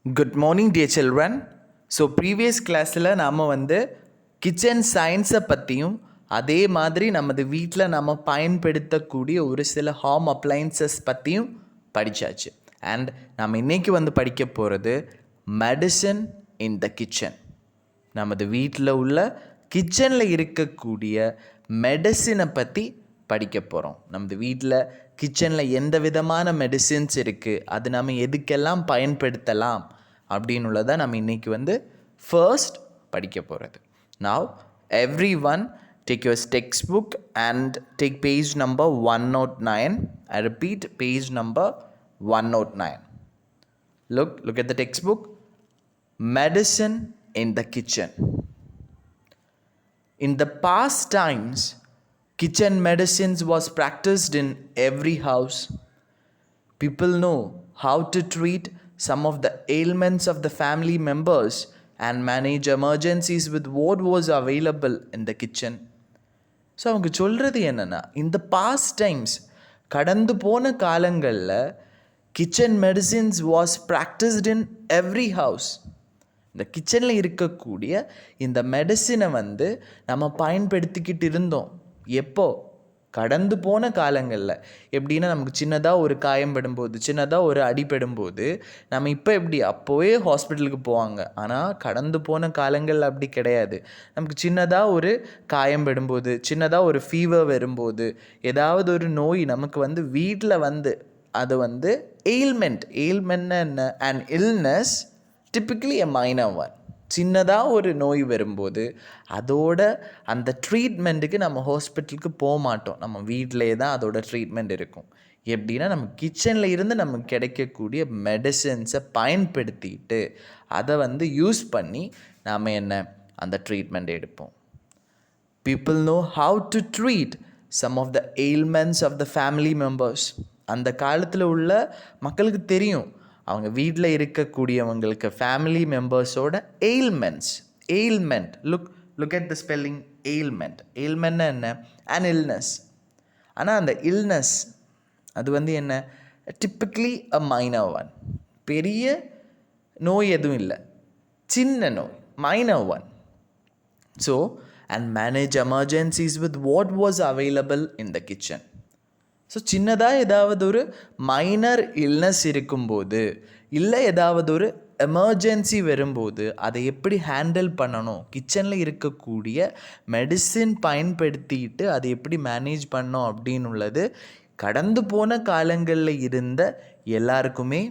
Good morning dear children. So previous கிளாஸில் நாம் kitchen சயின்ஸை பற்றியும் அதே மாதிரி நமது வீட்டில் நம்ம பயன்படுத்தக்கூடிய ஒரு சில ஹோம் அப்ளைன்சஸ் பற்றியும் படித்தாச்சு. அண்ட் நம்ம இன்றைக்கி படிக்க போகிறது மெடிசன் இன் த கிச்சன். நமது வீட்டில் உள்ள கிச்சனில் இருக்கக்கூடிய மெடிசினை பற்றி படிக்க போகிறோம். நமது வீட்டில் கிச்சனில் எந்த விதமான மெடிசின்ஸ் இருக்குது, அது நம்ம எதுக்கெல்லாம் பயன்படுத்தலாம் அப்படின்னுள்ளதை நம்ம இன்றைக்கி ஃபர்ஸ்ட் படிக்க போகிறது. Now every one take your textbook and take page number 109. I repeat, page number 109. Look at the textbook. Medicine in the kitchen. In the past times, kitchen medicines was practiced in every house. People know how to treat some of the ailments of the family members and manage emergencies with what was available in the kitchen. So அவங்க சொல்கிறது என்னென்னா, இந்த past times கடந்து போன காலங்களில் kitchen medicines was practised in every house. இந்த கிச்சனில் இருக்கக்கூடிய இந்த மெடிசினை நம்ம பயன்படுத்திக்கிட்டு இருந்தோம். எப்போ? கடந்து போன காலங்களில். எப்படின்னா, நமக்கு சின்னதாக ஒரு காயம் படும்போது, சின்னதாக ஒரு அடிபடும்போது நம்ம இப்போ எப்படி அப்போவே ஹாஸ்பிட்டலுக்கு போவாங்க. ஆனால் கடந்து போன காலங்களில் அப்படி கிடையாது. நமக்கு சின்னதாக ஒரு காயம் படும்போது, சின்னதாக ஒரு ஃபீவர் வரும்போது, ஏதாவது ஒரு நோய் நமக்கு வீட்டில் அது எயில்மெண்ட்னா என்ன? And illness typically a minor one. சின்னதாக ஒரு நோய் வரும்போது அதோட அந்த ட்ரீட்மெண்ட்டுக்கு நம்ம ஹாஸ்பிட்டலுக்கு போக மாட்டோம். நம்ம வீட்டிலே தான் அதோட ட்ரீட்மெண்ட் இருக்கும். எப்படின்னா, நம்ம கிச்சனில் இருந்து நமக்கு கிடைக்கக்கூடிய மெடிசன்ஸை பயன்படுத்திட்டு அதை யூஸ் பண்ணி நாம் அந்த ட்ரீட்மெண்ட் எடுப்போம். People know how to treat some of the ailments of the family members. அந்த காலத்தில் உள்ள மக்களுக்கு தெரியும், அவங்க வீட்டில் இருக்கக்கூடியவங்களுக்கு ஃபேமிலி மெம்பர்ஸோட ailment. Look at the spelling ailment. எயில்மெண்ட்னா என்ன? An illness. ஆனால் அந்த இல்னஸ் அது என்ன? Typically a minor one. பெரிய நோய் எதுவும் இல்லை, சின்ன நோய், minor one. So and manage emergencies with what was available in the kitchen. So சின்னதாக ஏதாவது ஒரு மைனர் இல்னஸ் இருக்கும்போது, இல்லை ஏதாவது ஒரு எமர்ஜென்சி வரும்போது அதை எப்படி ஹேண்டில் பண்ணணும், கிச்சனில் இருக்கக்கூடிய மெடிசின் பயன்படுத்திட்டு அதை எப்படி மேனேஜ் பண்ணோம் அப்படின்னு உள்ளது கடந்து போன காலங்களில் இருந்த எல்லாருக்குமே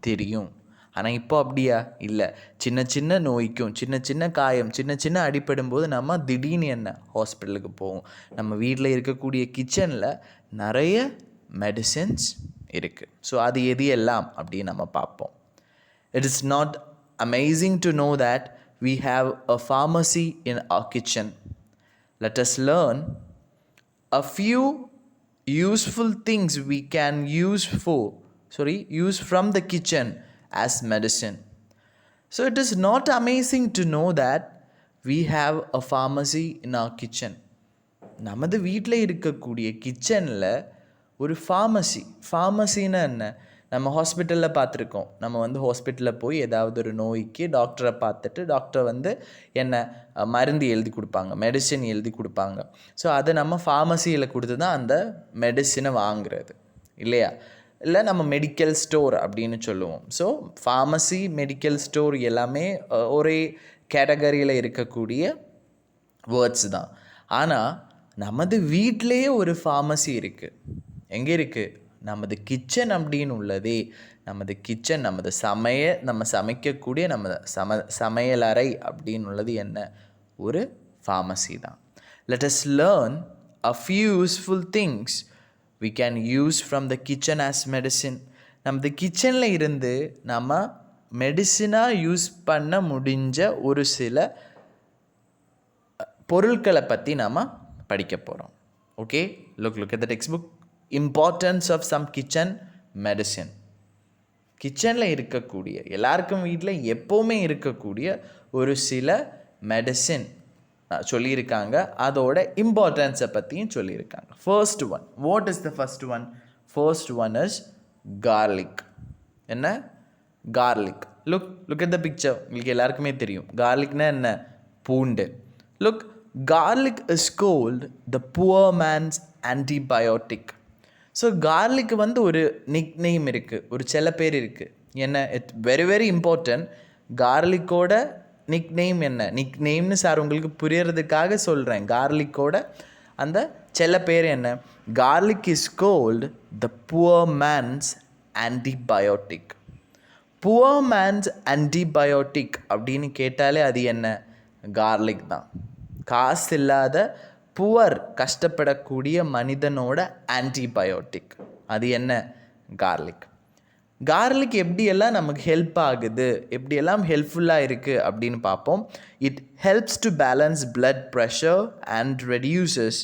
தெரியும். ஆனால் இப்போ அப்படியா? இல்லை. சின்ன சின்ன நோய்க்கும், சின்ன சின்ன காயம், சின்ன சின்ன அடிபடும்போது நம்ம திடீர்னு என்ன ஹாஸ்பிட்டலுக்கு போவோம். நம்ம வீட்டில் இருக்கக்கூடிய கிச்சனில் நிறைய மெடிசின்ஸ் இருக்குது. ஸோ அது எது எல்லாம் அப்படின்னு நம்ம பார்ப்போம். It is not amazing to know that we have a pharmacy in our kitchen. Let us learn a few useful things we can use from the kitchen as medicine. So it is not amazing to know that we have a pharmacy in our kitchen. நமது வீட்டில் இருக்கக்கூடிய கிச்சனில் ஒரு ஃபார்மசின்னா என்ன? நம்ம ஹாஸ்பிட்டலில் பார்த்துருக்கோம். நம்ம ஹாஸ்பிட்டலில் போய் ஏதாவது ஒரு நோய்க்கு டாக்டரை பார்த்துட்டு டாக்டர் என்ன மருந்து எழுதி கொடுப்பாங்க, மெடிசின் எழுதி கொடுப்பாங்க. ஸோ அதை நம்ம ஃபார்மசியில் கொடுத்து தான் அந்த மெடிசினை வாங்குறது இல்லையா? இல்லை நம்ம மெடிக்கல் ஸ்டோர் அப்படின்னு சொல்லுவோம். ஸோ ஃபார்மசி, மெடிக்கல் ஸ்டோர் எல்லாமே ஒரே கேட்டகரியில் இருக்கக்கூடிய வேர்ட்ஸ் தான். ஆனால் நமது வீட்டிலேயே ஒரு ஃபார்மசி இருக்குது. எங்கே இருக்குது? நமது கிச்சன் அப்படின்னு உள்ளதே. நமது கிச்சன், நம்ம சமைக்கக்கூடிய சமையலறை அப்படின்னு உள்ளது என்ன? ஒரு ஃபார்மசி தான். Let us learn a few useful things we can use from the kitchen as medicine. நமது கிச்சனில் இருந்து நம்ம மெடிசினாக யூஸ் பண்ண முடிஞ்ச ஒரு சில பொருட்களை பற்றி நம்ம படிக்க போகிறோம். Okay, look at the textbook. Importance of some kitchen medicine. கிச்சனில் இருக்கக்கூடிய எல்லாருக்கும் வீட்டில் எப்போவுமே இருக்கக்கூடிய ஒரு சில மெடிசின் சொல்லியிருக்காங்க. அதோட இம்பார்ட்டன்ஸை பற்றியும் சொல்லியிருக்காங்க. First one, what is the first one is garlic. என்ன? garlic. Look at the picture. உங்களுக்கு எல்லாருக்குமே தெரியும் கார்லிக்னா என்ன, பூண்டு. Look, garlic is called the poor man's antibiotic. So garlic வந்து ஒரு நிக் நேம் இருக்குது, ஒரு செல்ல பேர் இருக்குது. என்ன, இட்ஸ் வெரி வெரி இம்பார்ட்டன்ட். கார்லிக்கோட நிக் நேம் என்ன, நிக் நேம்னு சார் உங்களுக்கு புரியறதுக்காக சொல்கிறேன். கார்லிக்கோட அந்த செல்ல பேர் என்ன? Garlic is called the poor man's antibiotic. Poor man's antibiotic அப்படின்னு கேட்டாலே அது என்ன, கார்லிக் தான். காசு இல்லாத புவர், கஷ்டப்படக்கூடிய மனிதனோட ஆன்டிபயோட்டிக் அது என்ன, கார்லிக். கார்லிக் எப்படியெல்லாம் நமக்கு ஹெல்ப் ஆகுது, எப்படியெல்லாம் ஹெல்ப்ஃபுல்லாக இருக்குது அப்படின்னு பார்ப்போம். It helps to balance blood pressure and reduces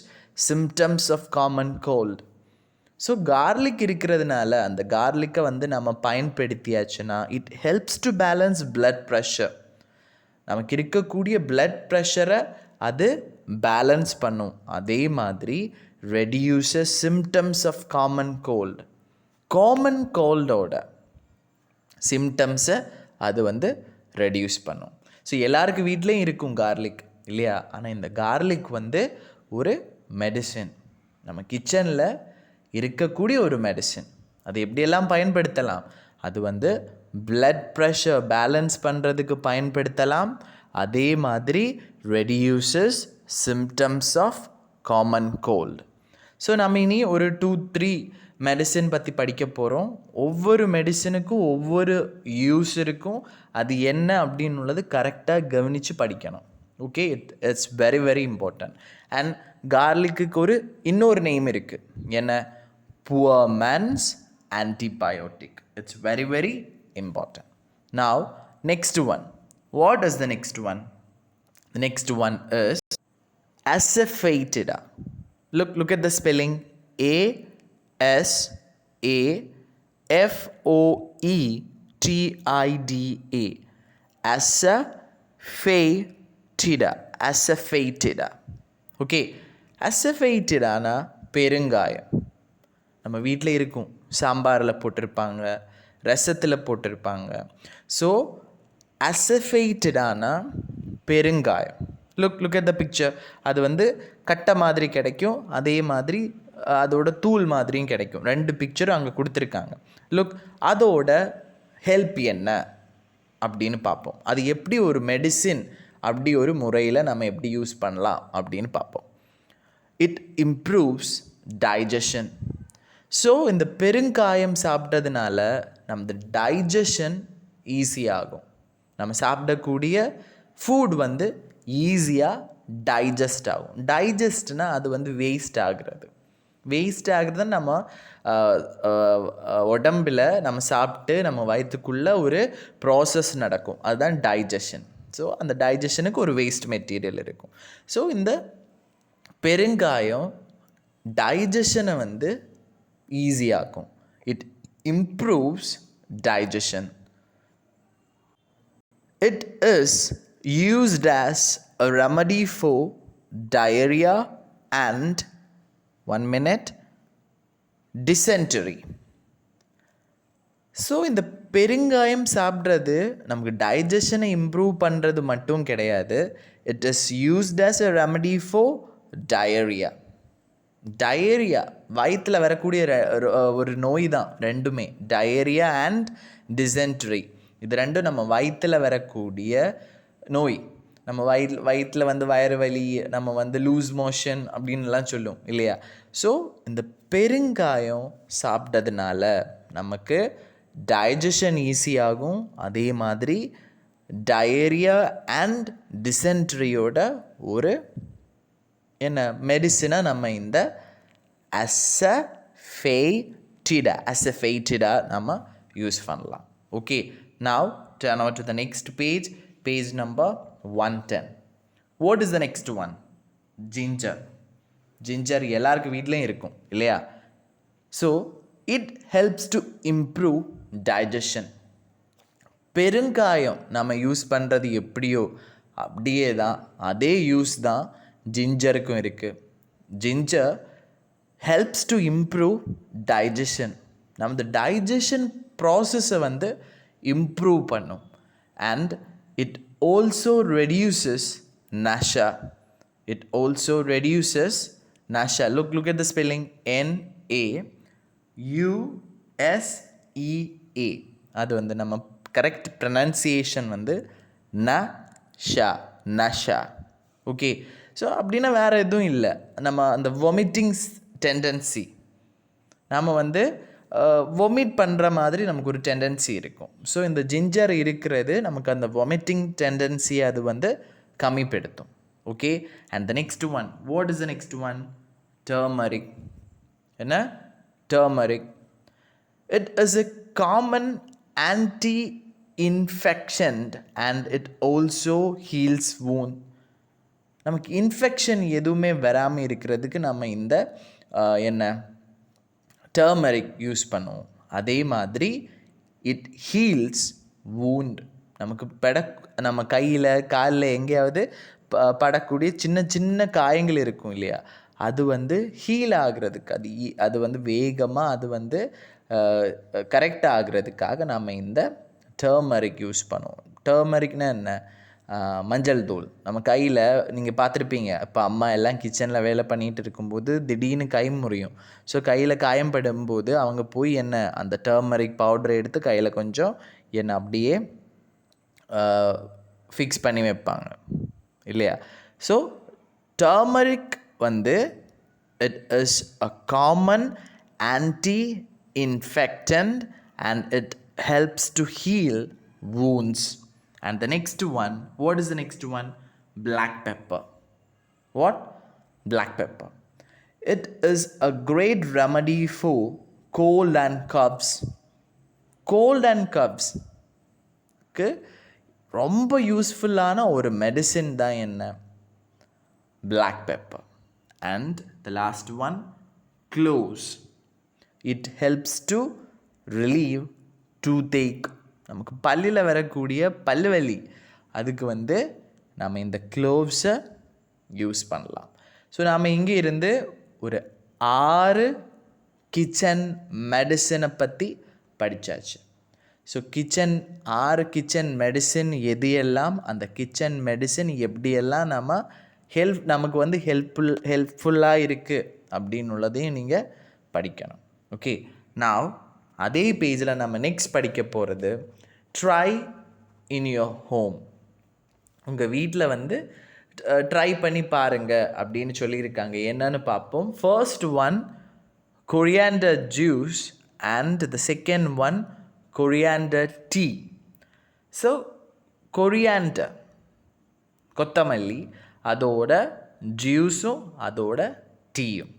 symptoms of common cold. So garlic இருக்கிறதுனால அந்த கார்லிக்கை வந்து நம்ம பயன்படுத்தியாச்சுன்னா it helps to balance blood pressure. நமக்கு இருக்கக்கூடிய பிளட் ப்ரெஷரை அது பேலன்ஸ் பண்ணும். அதே மாதிரி reduces symptoms of common cold. Common கோல்டோட சிம்டம்ஸை அது வந்து ரெடியூஸ் பண்ணும். ஸோ எல்லாருக்கு வீட்லேயும் இருக்கும் கார்லிக் இல்லையா? ஆனால் இந்த கார்லிக் வந்து ஒரு மெடிசின், நம்ம கிச்சனில் இருக்கக்கூடிய ஒரு மெடிசின். அது எப்படியெல்லாம் பயன்படுத்தலாம், அது வந்து பிளட் ப்ரெஷர் பேலன்ஸ் பண்ணுறதுக்கு பயன்படுத்தலாம். அதே மாதிரி reduces symptoms of common cold. So நம்ம இனி ஒரு 2-3 மெடிசின் பற்றி படிக்க போகிறோம். ஒவ்வொரு மெடிசனுக்கும் ஒவ்வொரு யூஸ் இருக்கும். அது என்ன அப்படின்னு உள்ளது கரெக்டாக கவனித்து படிக்கணும். Okay, it's very very important. And கார்லிக்கு ஒரு இன்னொரு நேம் இருக்குது, என்ன, poor man's antibiotic. It's very very important. Now next one. What is the next one? The next one is asafoetida. Look at the spelling. ASAFOETIDA. Asafoetida. Asafoetida. Okay, asafoetidana பெருங்காயம். நம்ம வீட்டில் இருக்கும், சாம்பாரில் போட்டிருப்பாங்க, ரசத்தில் போட்டிருப்பாங்க. ஸோ அசஃபைட்டடான பெருங்காயம். Look at the picture. அது வந்து கட்டை மாதிரி கிடைக்கும், அதே மாதிரி அதோட தூள் மாதிரியும் கிடைக்கும். 2 பிக்சரும் அங்கே கொடுத்துருக்காங்க. லுக், அதோட ஹெல்ப் என்ன அப்படின்னு பார்ப்போம். அது எப்படி ஒரு மெடிசின், அப்படி ஒரு முறையில் நம்ம எப்படி யூஸ் பண்ணலாம் அப்படின்னு பார்ப்போம். It improves digestion. ஸோ இந்த பெருங்காயம் சாப்பிட்டதுனால நமது டைஜஷன் ஈஸியாகும். நம்ம சாப்பிடக்கூடிய ஃபுட் வந்து ஈஸியாக டைஜஸ்ட் ஆகும். டைஜஸ்ட்னால் அது வந்து வேஸ்ட் ஆகிறது. வேஸ்ட் ஆகிறது நம்ம உடம்பில் நம்ம சாப்பிட்டு நம்ம வயிற்றுக்குள்ளே ஒரு ப்ராசஸ் நடக்கும், அதுதான் டைஜஷன். ஸோ அந்த டைஜஷனுக்கு ஒரு வேஸ்ட் மெட்டீரியல் இருக்கும். ஸோ இந்த பெருங்காயம் டைஜஷனை வந்து ஈஸியாக்கும். It improves digestion. It is used as a remedy for diarrhea and dysentery. So இந்த பெருங்காயம் சாப்பிட்றது நமக்கு டைஜஷனை இம்ப்ரூவ் பண்ணுறது மட்டும் கிடையாது. It is used as a remedy for diarrhoea. Diarrhoea வயிற்றில் வரக்கூடிய ஒரு நோய் தான் ரெண்டுமே, டயரியா அண்ட் டிசென்ட்ரி. இது ரெண்டும் நம்ம வயிற்றில் வரக்கூடிய நோய். நம்ம வயிற்றில் வந்து வயிறு வலி, நம்ம வந்து லூஸ் மோஷன் அப்படின்லாம் சொல்லும் இல்லையா? ஸோ இந்த பெருங்காயம் சாப்பிட்டதுனால நமக்கு டைஜஷன் ஈஸியாகும். அதே மாதிரி டயரியா அண்ட் டிசென்ட்ரியோட ஒரு என்ன மெடிசினை நம்ம இந்த அசஃபைட்டிடா நம்ம யூஸ் பண்ணலாம். Okay, now turn over to the next page, page number 110. What is the next one? Ginger. Ginger எல்லாருக்கு வீட்லையும் இருக்கும் இல்லையா? So it helps to improve digestion. பெருங்காயம் நம்ம யூஸ் பண்ணுறது எப்படியோ அப்படியே தான், அதே யூஸ் தான் ஜிஞ்சருக்கும் இருக்குது. Ginger helps to improve digestion. நமது டைஜஷன் ப்ராசஸை வந்து improve பண்ணும். And it also reduces nasha. It also reduces nasha. Look at the spelling. NAUSEA. அது வந்து நம்ம கரெக்ட் ப்ரனன்சியேஷன் வந்து nasha. ஓகே, ஸோ அப்படின்னா வேறு எதுவும் இல்லை. நம்ம அந்த வாமிட்டிங்ஸ் டெண்டன்சி, நாம் வந்து வாமிட் பண்ணுற மாதிரி நமக்கு ஒரு டெண்டன்சி இருக்கும். ஸோ இந்த ஜிஞ்சர் இருக்கிறது நமக்கு அந்த வாமிட்டிங் டெண்டன்சி அது வந்து கம்மிப்படுத்தும். Okay, and the next one, what is the next one? Turmeric. என்ன? Turmeric. It is a common anti-infection and it also heals wound. நமக்கு இன்ஃபெக்ஷன் எதுவுமே வராமல் இருக்கிறதுக்கு நம்ம இந்த என்ன டர்மரிக் யூஸ் பண்ணுவோம். அதே மாதிரி இட் ஹீல்ஸ் வூண்ட். நமக்கு நம்ம கையில் காலில் எங்கேயாவது படக்கூடிய சின்ன சின்ன காயங்கள் இருக்கும் இல்லையா, அது வந்து ஹீல் ஆகிறதுக்கு, அது வந்து வேகமாக அது வந்து கரெக்ட் ஆகிறதுக்காக நம்ம இந்த டர்மரிக் யூஸ் பண்ணுவோம். டர்மரிக்னா என்ன? மஞ்சள் தூள். நம்ம கையில் நீங்கள் பார்த்துருப்பீங்க, இப்போ அம்மா எல்லாம் கிச்சனில் வேலை பண்ணிகிட்டு இருக்கும்போது திடீர்னு கை முறியும். ஸோ கையில் காயம்படும்போது அவங்க போய் என்ன அந்த டர்மரிக் பவுடரை எடுத்து கையில் கொஞ்சம் என்ன அப்படியே ஃபிக்ஸ் பண்ணி வைப்பாங்க இல்லையா. ஸோ டர்மரிக் வந்து it is a common anti-infectant and it helps to heal wounds. And the next one, what is the next one? Black pepper. What? Black pepper. It is a great remedy for cold and coughs. Cold and coughs. Okay? ரொம்ப யூஸ்ஃபுல்லான ஒரு medicine தான் என்ன? Black pepper. And the last one, cloves. It helps to relieve toothache. நமக்கு பல்லில் வரக்கூடிய பல்வலி அதுக்கு வந்து நம்ம இந்த க்ளோவ்ஸை யூஸ் பண்ணலாம். ஸோ நாம் இங்கே இருந்து ஒரு 6 கிச்சன் மெடிசனை பற்றி படித்தாச்சு. ஸோ 6 கிச்சன் மெடிசின் எது எல்லாம், அந்த கிச்சன் மெடிசின் எப்படியெல்லாம் நமக்கு வந்து ஹெல்ப்ஃபுல்லாக இருக்குது அப்படின்னு உள்ளதையும் நீங்கள் படிக்கணும். ஓகே, நான் அதே பேஜில் நம்ம நெக்ஸ்ட் படிக்க போகிறது ட்ரை இன் யுவர் ஹோம். உங்கள் வீட்டில் வந்து ட்ரை பண்ணி பாருங்கள் அப்படின்னு சொல்லியிருக்காங்க. என்னன்னு பார்ப்போம். First one coriander juice and the second one coriander tea. So coriander கொத்தமல்லி, அதோட ஜூஸும் அதோட டீயும்,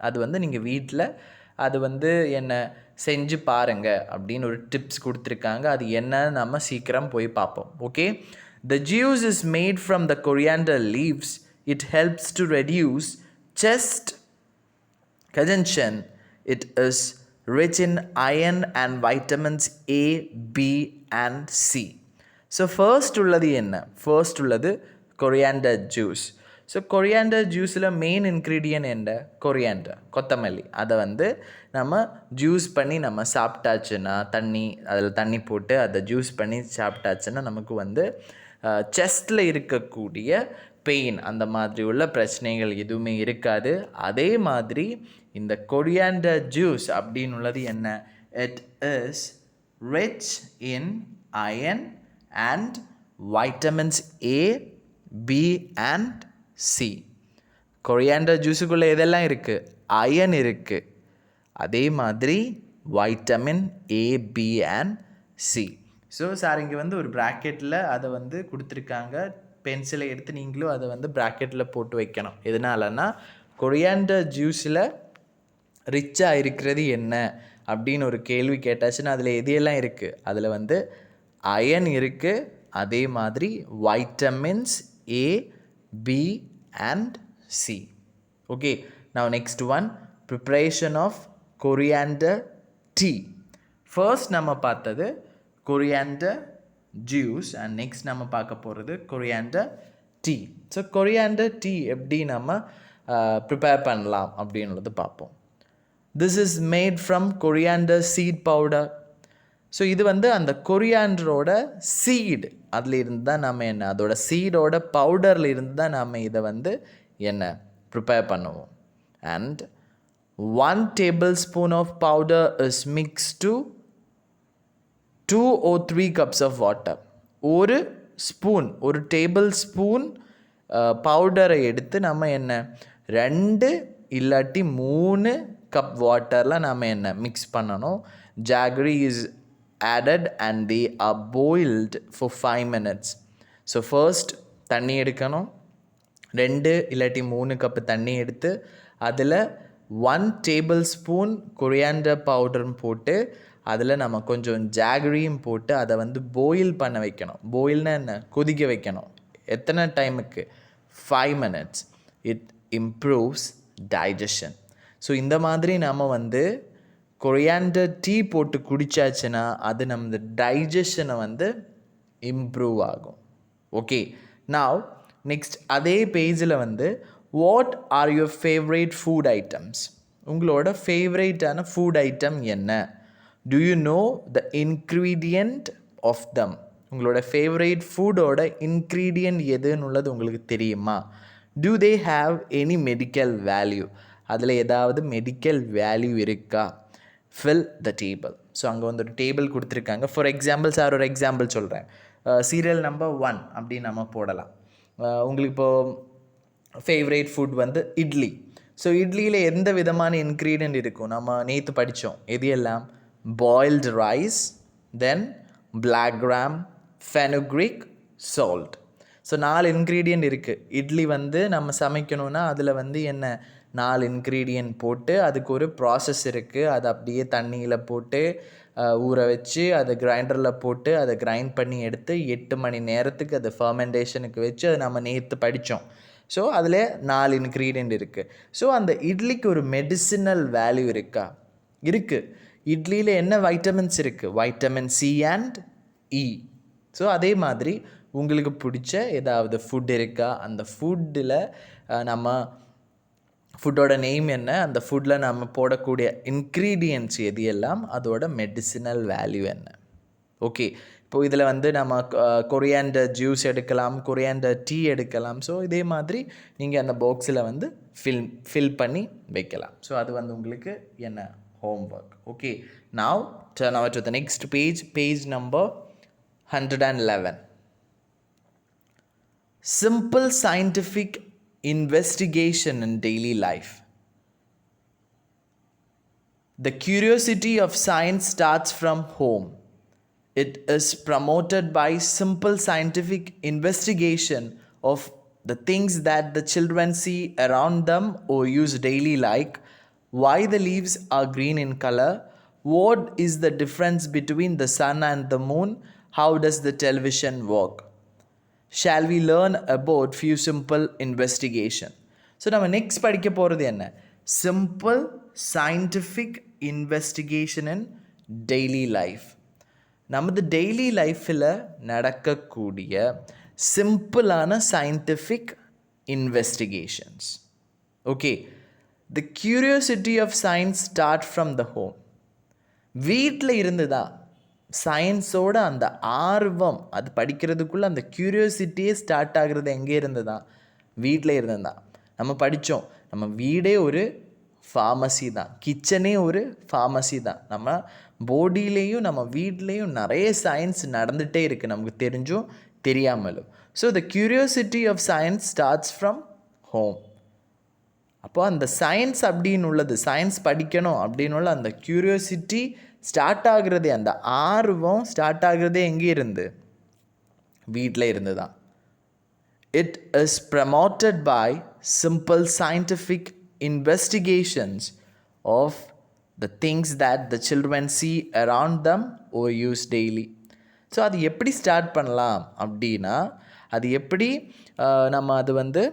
அது வந்து நீங்கள் வீட்டில் அது வந்து என்ன செஞ்சு பாருங்கள் அப்படின்னு ஒரு டிப்ஸ் கொடுத்துருக்காங்க. அது என்னன்னு நம்ம சீக்கிரம் போய் பார்ப்போம். Okay, the juice is made from the coriander leaves. It helps to reduce chest congestion. It is rich in iron and vitamins A, B and C. So first உள்ளது என்ன? ஃபர்ஸ்ட் உள்ளது கொரியாண்டர் ஜூஸ். ஸோ கொரியாண்டர் ஜூஸில் main ingredient என்ன? Coriander, கொத்தமல்லி. அதை வந்து நம்ம juice பண்ணி நம்ம சாப்பிட்டாச்சுன்னா, அதில் தண்ணி போட்டு அதை ஜூஸ் பண்ணி சாப்பிட்டாச்சுன்னா நமக்கு வந்து செஸ்ட்டில் இருக்கக்கூடிய பெயின் அந்த மாதிரி உள்ள பிரச்சனைகள் எதுவுமே இருக்காது. அதே மாதிரி இந்த கொரியாண்டர் ஜூஸ் அப்படின்னு உள்ளது என்ன? It is rich in iron and vitamins A, B and C. Coriander ஜூஸுக்குள்ளே எதெல்லாம் இருக்குது? அயர்ன் இருக்குது, அதே மாதிரி vitamin A, B and C. So sir இங்கே வந்து ஒரு ப்ராக்கெட்டில் அதை வந்து கொடுத்துருக்காங்க. பென்சிலை எடுத்து நீங்களும் அதை வந்து ப்ராக்கெட்டில் போட்டு வைக்கணும். எதனாலன்னா கொரியாண்டர் ஜூஸில் ரிச்சாக இருக்கிறது என்ன அப்படின்னு ஒரு கேள்வி கேட்டாச்சுன்னா அதில் எதையெல்லாம் இருக்குது? அதில் வந்து அயர்ன் இருக்குது, அதே மாதிரி vitamins A, B and C. Okay, now next one, preparation of coriander tea. First நம்ம பார்த்தது coriander juice and next நம்ம பார்க்க போகிறது coriander tea. So coriander tea எப்படி நம்ம ப்ரிப்பேர் பண்ணலாம் அப்படின்றது பார்ப்போம். This is made from coriander seed powder. So இது வந்து அந்த கொரியாண்டரோட சீடு, அதில் இருந்து தான் நம்ம என்ன, அதோட சீடோட பவுடரில் இருந்து தான் நம்ம இதை வந்து என்ன ப்ரிப்பேர் பண்ணுவோம். And 1 tablespoon of powder is mixed to 2 or 3 cups of water. ஒரு ஸ்பூன், ஒரு டேபிள் ஸ்பூன் பவுடரை எடுத்து நம்ம என்ன 2 இல்லாட்டி 3 கப் வாட்டரில் நம்ம என்ன மிக்ஸ் பண்ணணும். Jaggery is added and they are boiled for 5 minutes. So first தண்ணி எடுக்கணும், 2 இல்லாட்டி 3 கப்பு தண்ணி எடுத்து அதில் 1 டேபிள் ஸ்பூன் கொரியாண்டர் பவுடரும் போட்டு அதில் நம்ம கொஞ்சம் ஜாகரியும் போட்டு அதை வந்து பாயில் பண்ண வைக்கணும். பாயில்னா என்ன, கொதிக்க வைக்கணும். எத்தனை டைமுக்கு? 5 minutes. It improves digestion. So இந்த மாதிரி நம்ம வந்து கொரியாண்டர் டீ போட்டு குடித்தாச்சுன்னா அது நம்ம டைஜஷனை வந்து இம்ப்ரூவ் ஆகும். ஓகே, நவ் நெக்ஸ்ட் அதே பேஜில் வந்து what are your favourite food items? உங்களோட ஃபேவரேட்டான ஃபுட் ஐட்டம் என்ன? Do you know the ingredient of them? உங்களோட ஃபேவரேட் ஃபுட்டோட இன்க்ரீடியன்ட் எதுன்னு உள்ளது உங்களுக்கு தெரியுமா? Do they have any medical value? அதில் ஏதாவது மெடிக்கல் வேல்யூ இருக்கா? Fill the table. ஸோ அங்கே வந்து ஒரு டேபிள் கொடுத்துருக்காங்க. ஃபார் எக்ஸாம்பிள் சார் ஒரு எக்ஸாம்பிள் சொல்கிறேன். சீரியல் நம்பர் 1 அப்படின்னு நம்ம போடலாம். உங்களுக்கு இப்போது ஃபேவரேட் ஃபுட் வந்து இட்லி. ஸோ இட்லியில் எந்த விதமான இன்க்ரீடியன்ட் இருக்கும்? நம்ம நேற்று படித்தோம். எது எல்லாம்? boiled rice, then black gram, fenugreek, salt. So 4 ingredient இருக்குது. இட்லி வந்து நம்ம சமைக்கணுன்னா அதில் வந்து என்ன 4 இன்க்ரீடியன்ட் போட்டு அதுக்கு ஒரு ப்ராசஸ் இருக்குது. அதை அப்படியே தண்ணியில் போட்டு ஊற வச்சு அதை கிரைண்டரில் போட்டு அதை கிரைண்ட் பண்ணி எடுத்து 8 மணி நேரத்துக்கு அதை ஃபர்மெண்டேஷனுக்கு வச்சு அதை நம்ம நேற்று படித்தோம். ஸோ அதில் 4 இன்க்ரீடியன்ட் இருக்குது. ஸோ அந்த இட்லிக்கு ஒரு மெடிசினல் வேல்யூ இருக்கா? இருக்குது. இட்லியில் என்ன வைட்டமின்ஸ் இருக்குது? Vitamin C and E. So அதே மாதிரி உங்களுக்கு பிடிச்ச ஏதாவது ஃபுட் இருக்கா? அந்த ஃபுட்டில் நம்ம ஃபுட்டோட நேம் என்ன, அந்த ஃபுட்டில் நம்ம போடக்கூடிய இன்க்ரீடியன்ட்ஸ் எது எல்லாம், அதோட மெடிசினல் வேல்யூ என்ன? ஓகே, இப்போது இதில் வந்து நம்ம கொரியாண்டர் ஜூஸ் எடுக்கலாம், கொரியாண்டர் டீ எடுக்கலாம். ஸோ இதே மாதிரி நீங்கள் அந்த பாக்ஸில் வந்து ஃபில் பண்ணி வைக்கலாம். ஸோ அது வந்து உங்களுக்கு என்ன homework. Okay, now turn over to the next page, page number 111. Simple scientific investigation in daily life. The curiosity of science starts from home. It is promoted by simple scientific investigation of the things that the children see around them or use daily, like why the leaves are green in color, what is the difference between the sun and the moon, how does the television work. Shall we learn about few simple investigation? So நம்ம next படிக்க போகிறது என்ன? Simple scientific investigation in daily life. நமது daily லைஃப்பில் நடக்கக்கூடிய சிம்பிளான scientific investigations. Okay, the curiosity of science start from the home. வீட்டில் இருந்து தான் சயின்ஸோட அந்த ஆர்வம், அது படிக்கிறதுக்குள்ளே அந்த க்யூரியோசிட்டியே ஸ்டார்ட் ஆகுறது எங்கே இருந்து தான்? வீட்டில் இருந்து தான். நம்ம படித்தோம், நம்ம வீடே ஒரு ஃபார்மசி தான், கிச்சனே ஒரு ஃபார்மசி தான். நம்ம பாடியிலையும் நம்ம வீட்லேயும் நிறைய சயின்ஸ் நடந்துகிட்டே இருக்குது, நமக்கு தெரிஞ்சும் தெரியாமலும். So the curiosity of science starts from home. அப்போது அந்த சயின்ஸ் அப்படின்னு உள்ளது, சயின்ஸ் படிக்கணும் அப்படின்னு உள்ள அந்த க்யூரியோசிட்டி ஸ்டார்ட் ஆகுறதே, அந்த ஆர்வம் ஸ்டார்ட் ஆகுறதே எங்கே இருந்து? வீட்டில் இருந்து தான். It is promoted by simple scientific investigations of the things that the children see around them or use daily. So அது எப்படி ஸ்டார்ட் பண்ணலாம் அப்படின்னா, அது எப்படி நம்ம அது வந்து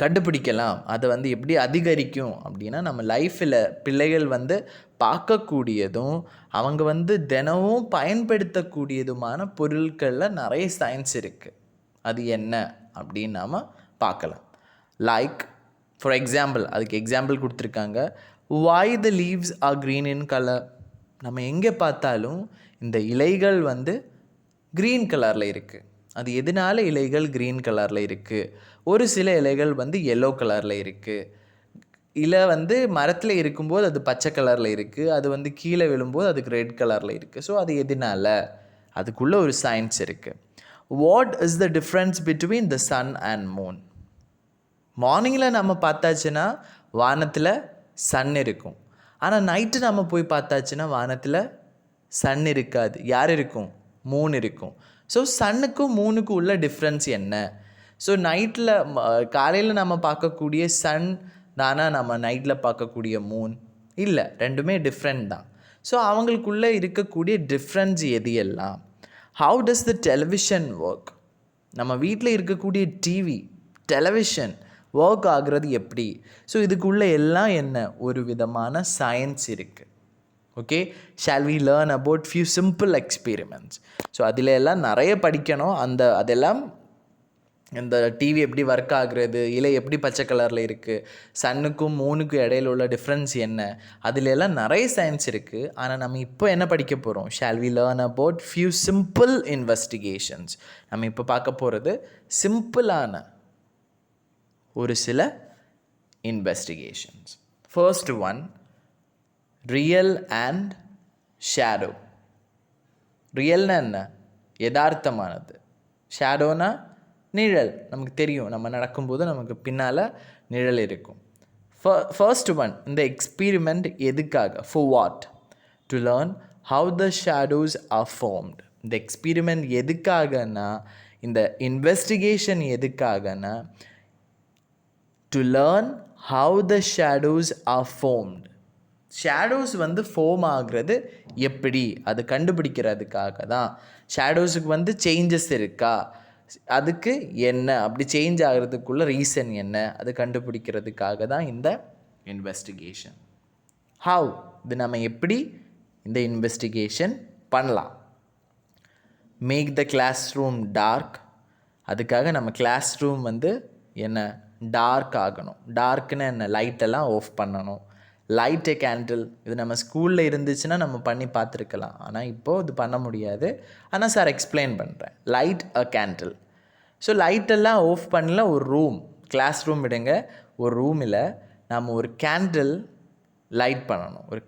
கண்டுபிடிக்கலாம், அதை வந்து எப்படி அதிகரிக்கும் அப்படின்னா, நம்ம லைஃப்பில் பிள்ளைகள் வந்து பார்க்கக்கூடியதும் அவங்க வந்து தினமும் பயன்படுத்தக்கூடியதுமான பொருட்களில் நிறைய சயின்ஸ் இருக்குது. அது என்ன அப்படின்னு நாம் பார்க்கலாம். லைக் ஃபார் எக்ஸாம்பிள், அதுக்கு எக்ஸாம்பிள் கொடுத்துருக்காங்க, why the leaves are green in color. நம்ம எங்கே பார்த்தாலும் இந்த இலைகள் வந்து க்ரீன் கலரில் இருக்குது. அது எதனால இலைகள் க்ரீன் கலரில் இருக்குது? ஒரு சில இலைகள் வந்து எல்லோ கலரில் இருக்குது. இலை வந்து மரத்தில் இருக்கும்போது அது பச்சை கலரில் இருக்குது, அது வந்து கீழே விழும்போது அதுக்கு ரெட் கலரில் இருக்குது. ஸோ அது எதனால? அதுக்குள்ளே ஒரு சயின்ஸ் இருக்குது. What is the difference between the sun and moon? மார்னிங்கில் நம்ம பார்த்தாச்சுன்னா வானத்தில் சன் இருக்கும். ஆனால் நைட்டு நம்ம போய் பார்த்தாச்சுன்னா வானத்தில் சன் இருக்காது. யார் இருக்கும்? மூன் இருக்கும். ஸோ சன்னுக்கும் மூனுக்கும் உள்ள டிஃப்ரென்ஸ் என்ன? ஸோ நைட்டில் காலையில் நம்ம பார்க்கக்கூடிய சன் தானா நம்ம நைட்டில் பார்க்கக்கூடிய மூன்? இல்லை, ரெண்டுமே டிஃப்ரெண்ட் தான். ஸோ அவங்களுக்குள்ளே இருக்கக்கூடிய டிஃப்ரென்ஸ் எது எல்லாம்? How does the television work? நம்ம வீட்டில் இருக்கக்கூடிய டிவி, டெலிவிஷன் ஒர்க் ஆகுறது எப்படி? ஸோ இதுக்குள்ளே எல்லாம் என்ன? ஒரு விதமான சயின்ஸ் இருக்குது. Okay, shall we learn about few simple experiments? So அதில் எல்லாம் நிறைய படிக்கணும். அதெல்லாம் இந்த டிவி எப்படி ஒர்க் ஆகுறது, இல்லை எப்படி பச்சை கலரில் இருக்குது, சன்னுக்கும் மூனுக்கும் இடையில உள்ள டிஃப்ரென்ஸ் என்ன, அதில் எல்லாம் நிறைய சயின்ஸ் இருக்குது. ஆனால் நம்ம இப்போ என்ன படிக்க போகிறோம்? Shall we learn about few simple investigations. நம்ம இப்போ பார்க்க போகிறது சிம்பிளான ஒரு சில investigations. First one, real and shadow. ரியல்னா என்ன? யதார்த்தமானது. ஷேடோனா நிழல். நமக்கு தெரியும், நம்ம நடக்கும்போது நமக்கு பின்னால் நிழல் இருக்கும். ஃபர்ஸ்ட் ஒன், இந்த எக்ஸ்பீரிமெண்ட் எதுக்காக? For what? To learn how the shadows are formed. இந்த எக்ஸ்பீரிமெண்ட் எதுக்காகனா, இந்த இன்வெஸ்டிகேஷன் எதுக்காகனா, to learn how the shadows are formed. Shadows வந்து ஃபார்ம் ஆகுறது எப்படி, அது கண்டுபிடிக்கிறதுக்காக தான். ஷேடோஸுக்கு வந்து சேஞ்சஸ் இருக்கா, அதுக்கு என்ன, அப்படி சேஞ்ச் ஆகிறதுக்குள்ள ரீசன் என்ன, அது கண்டுபிடிக்கிறதுக்காக தான் இந்த இன்வெஸ்டிகேஷன். ஹவ், இது நம்ம எப்படி இந்த இன்வெஸ்டிகேஷன் பண்ணலாம்? Make the classroom dark. அதுக்காக நம்ம கிளாஸ் ரூம் வந்து என்ன, டார்க் ஆகணும். டார்க்னு என்ன, லைட்டெல்லாம் ஆஃப் பண்ணணும். லைட் எ கேண்டில். இது நம்ம ஸ்கூலில் இருந்துச்சுன்னா நம்ம பண்ணி பார்த்துருக்கலாம். ஆனால் இப்போது இது பண்ண முடியாது. ஆனால் சார் எக்ஸ்பிளைன் பண்ணுறேன். Light a candle. ஸோ லைட்டெல்லாம் ஆஃப் பண்ணல. ஒரு ரூம், கிளாஸ் ரூம் விடுங்க, ஒரு ரூமில் நம்ம ஒரு கேண்டில் லைட் பண்ணணும். ஒரு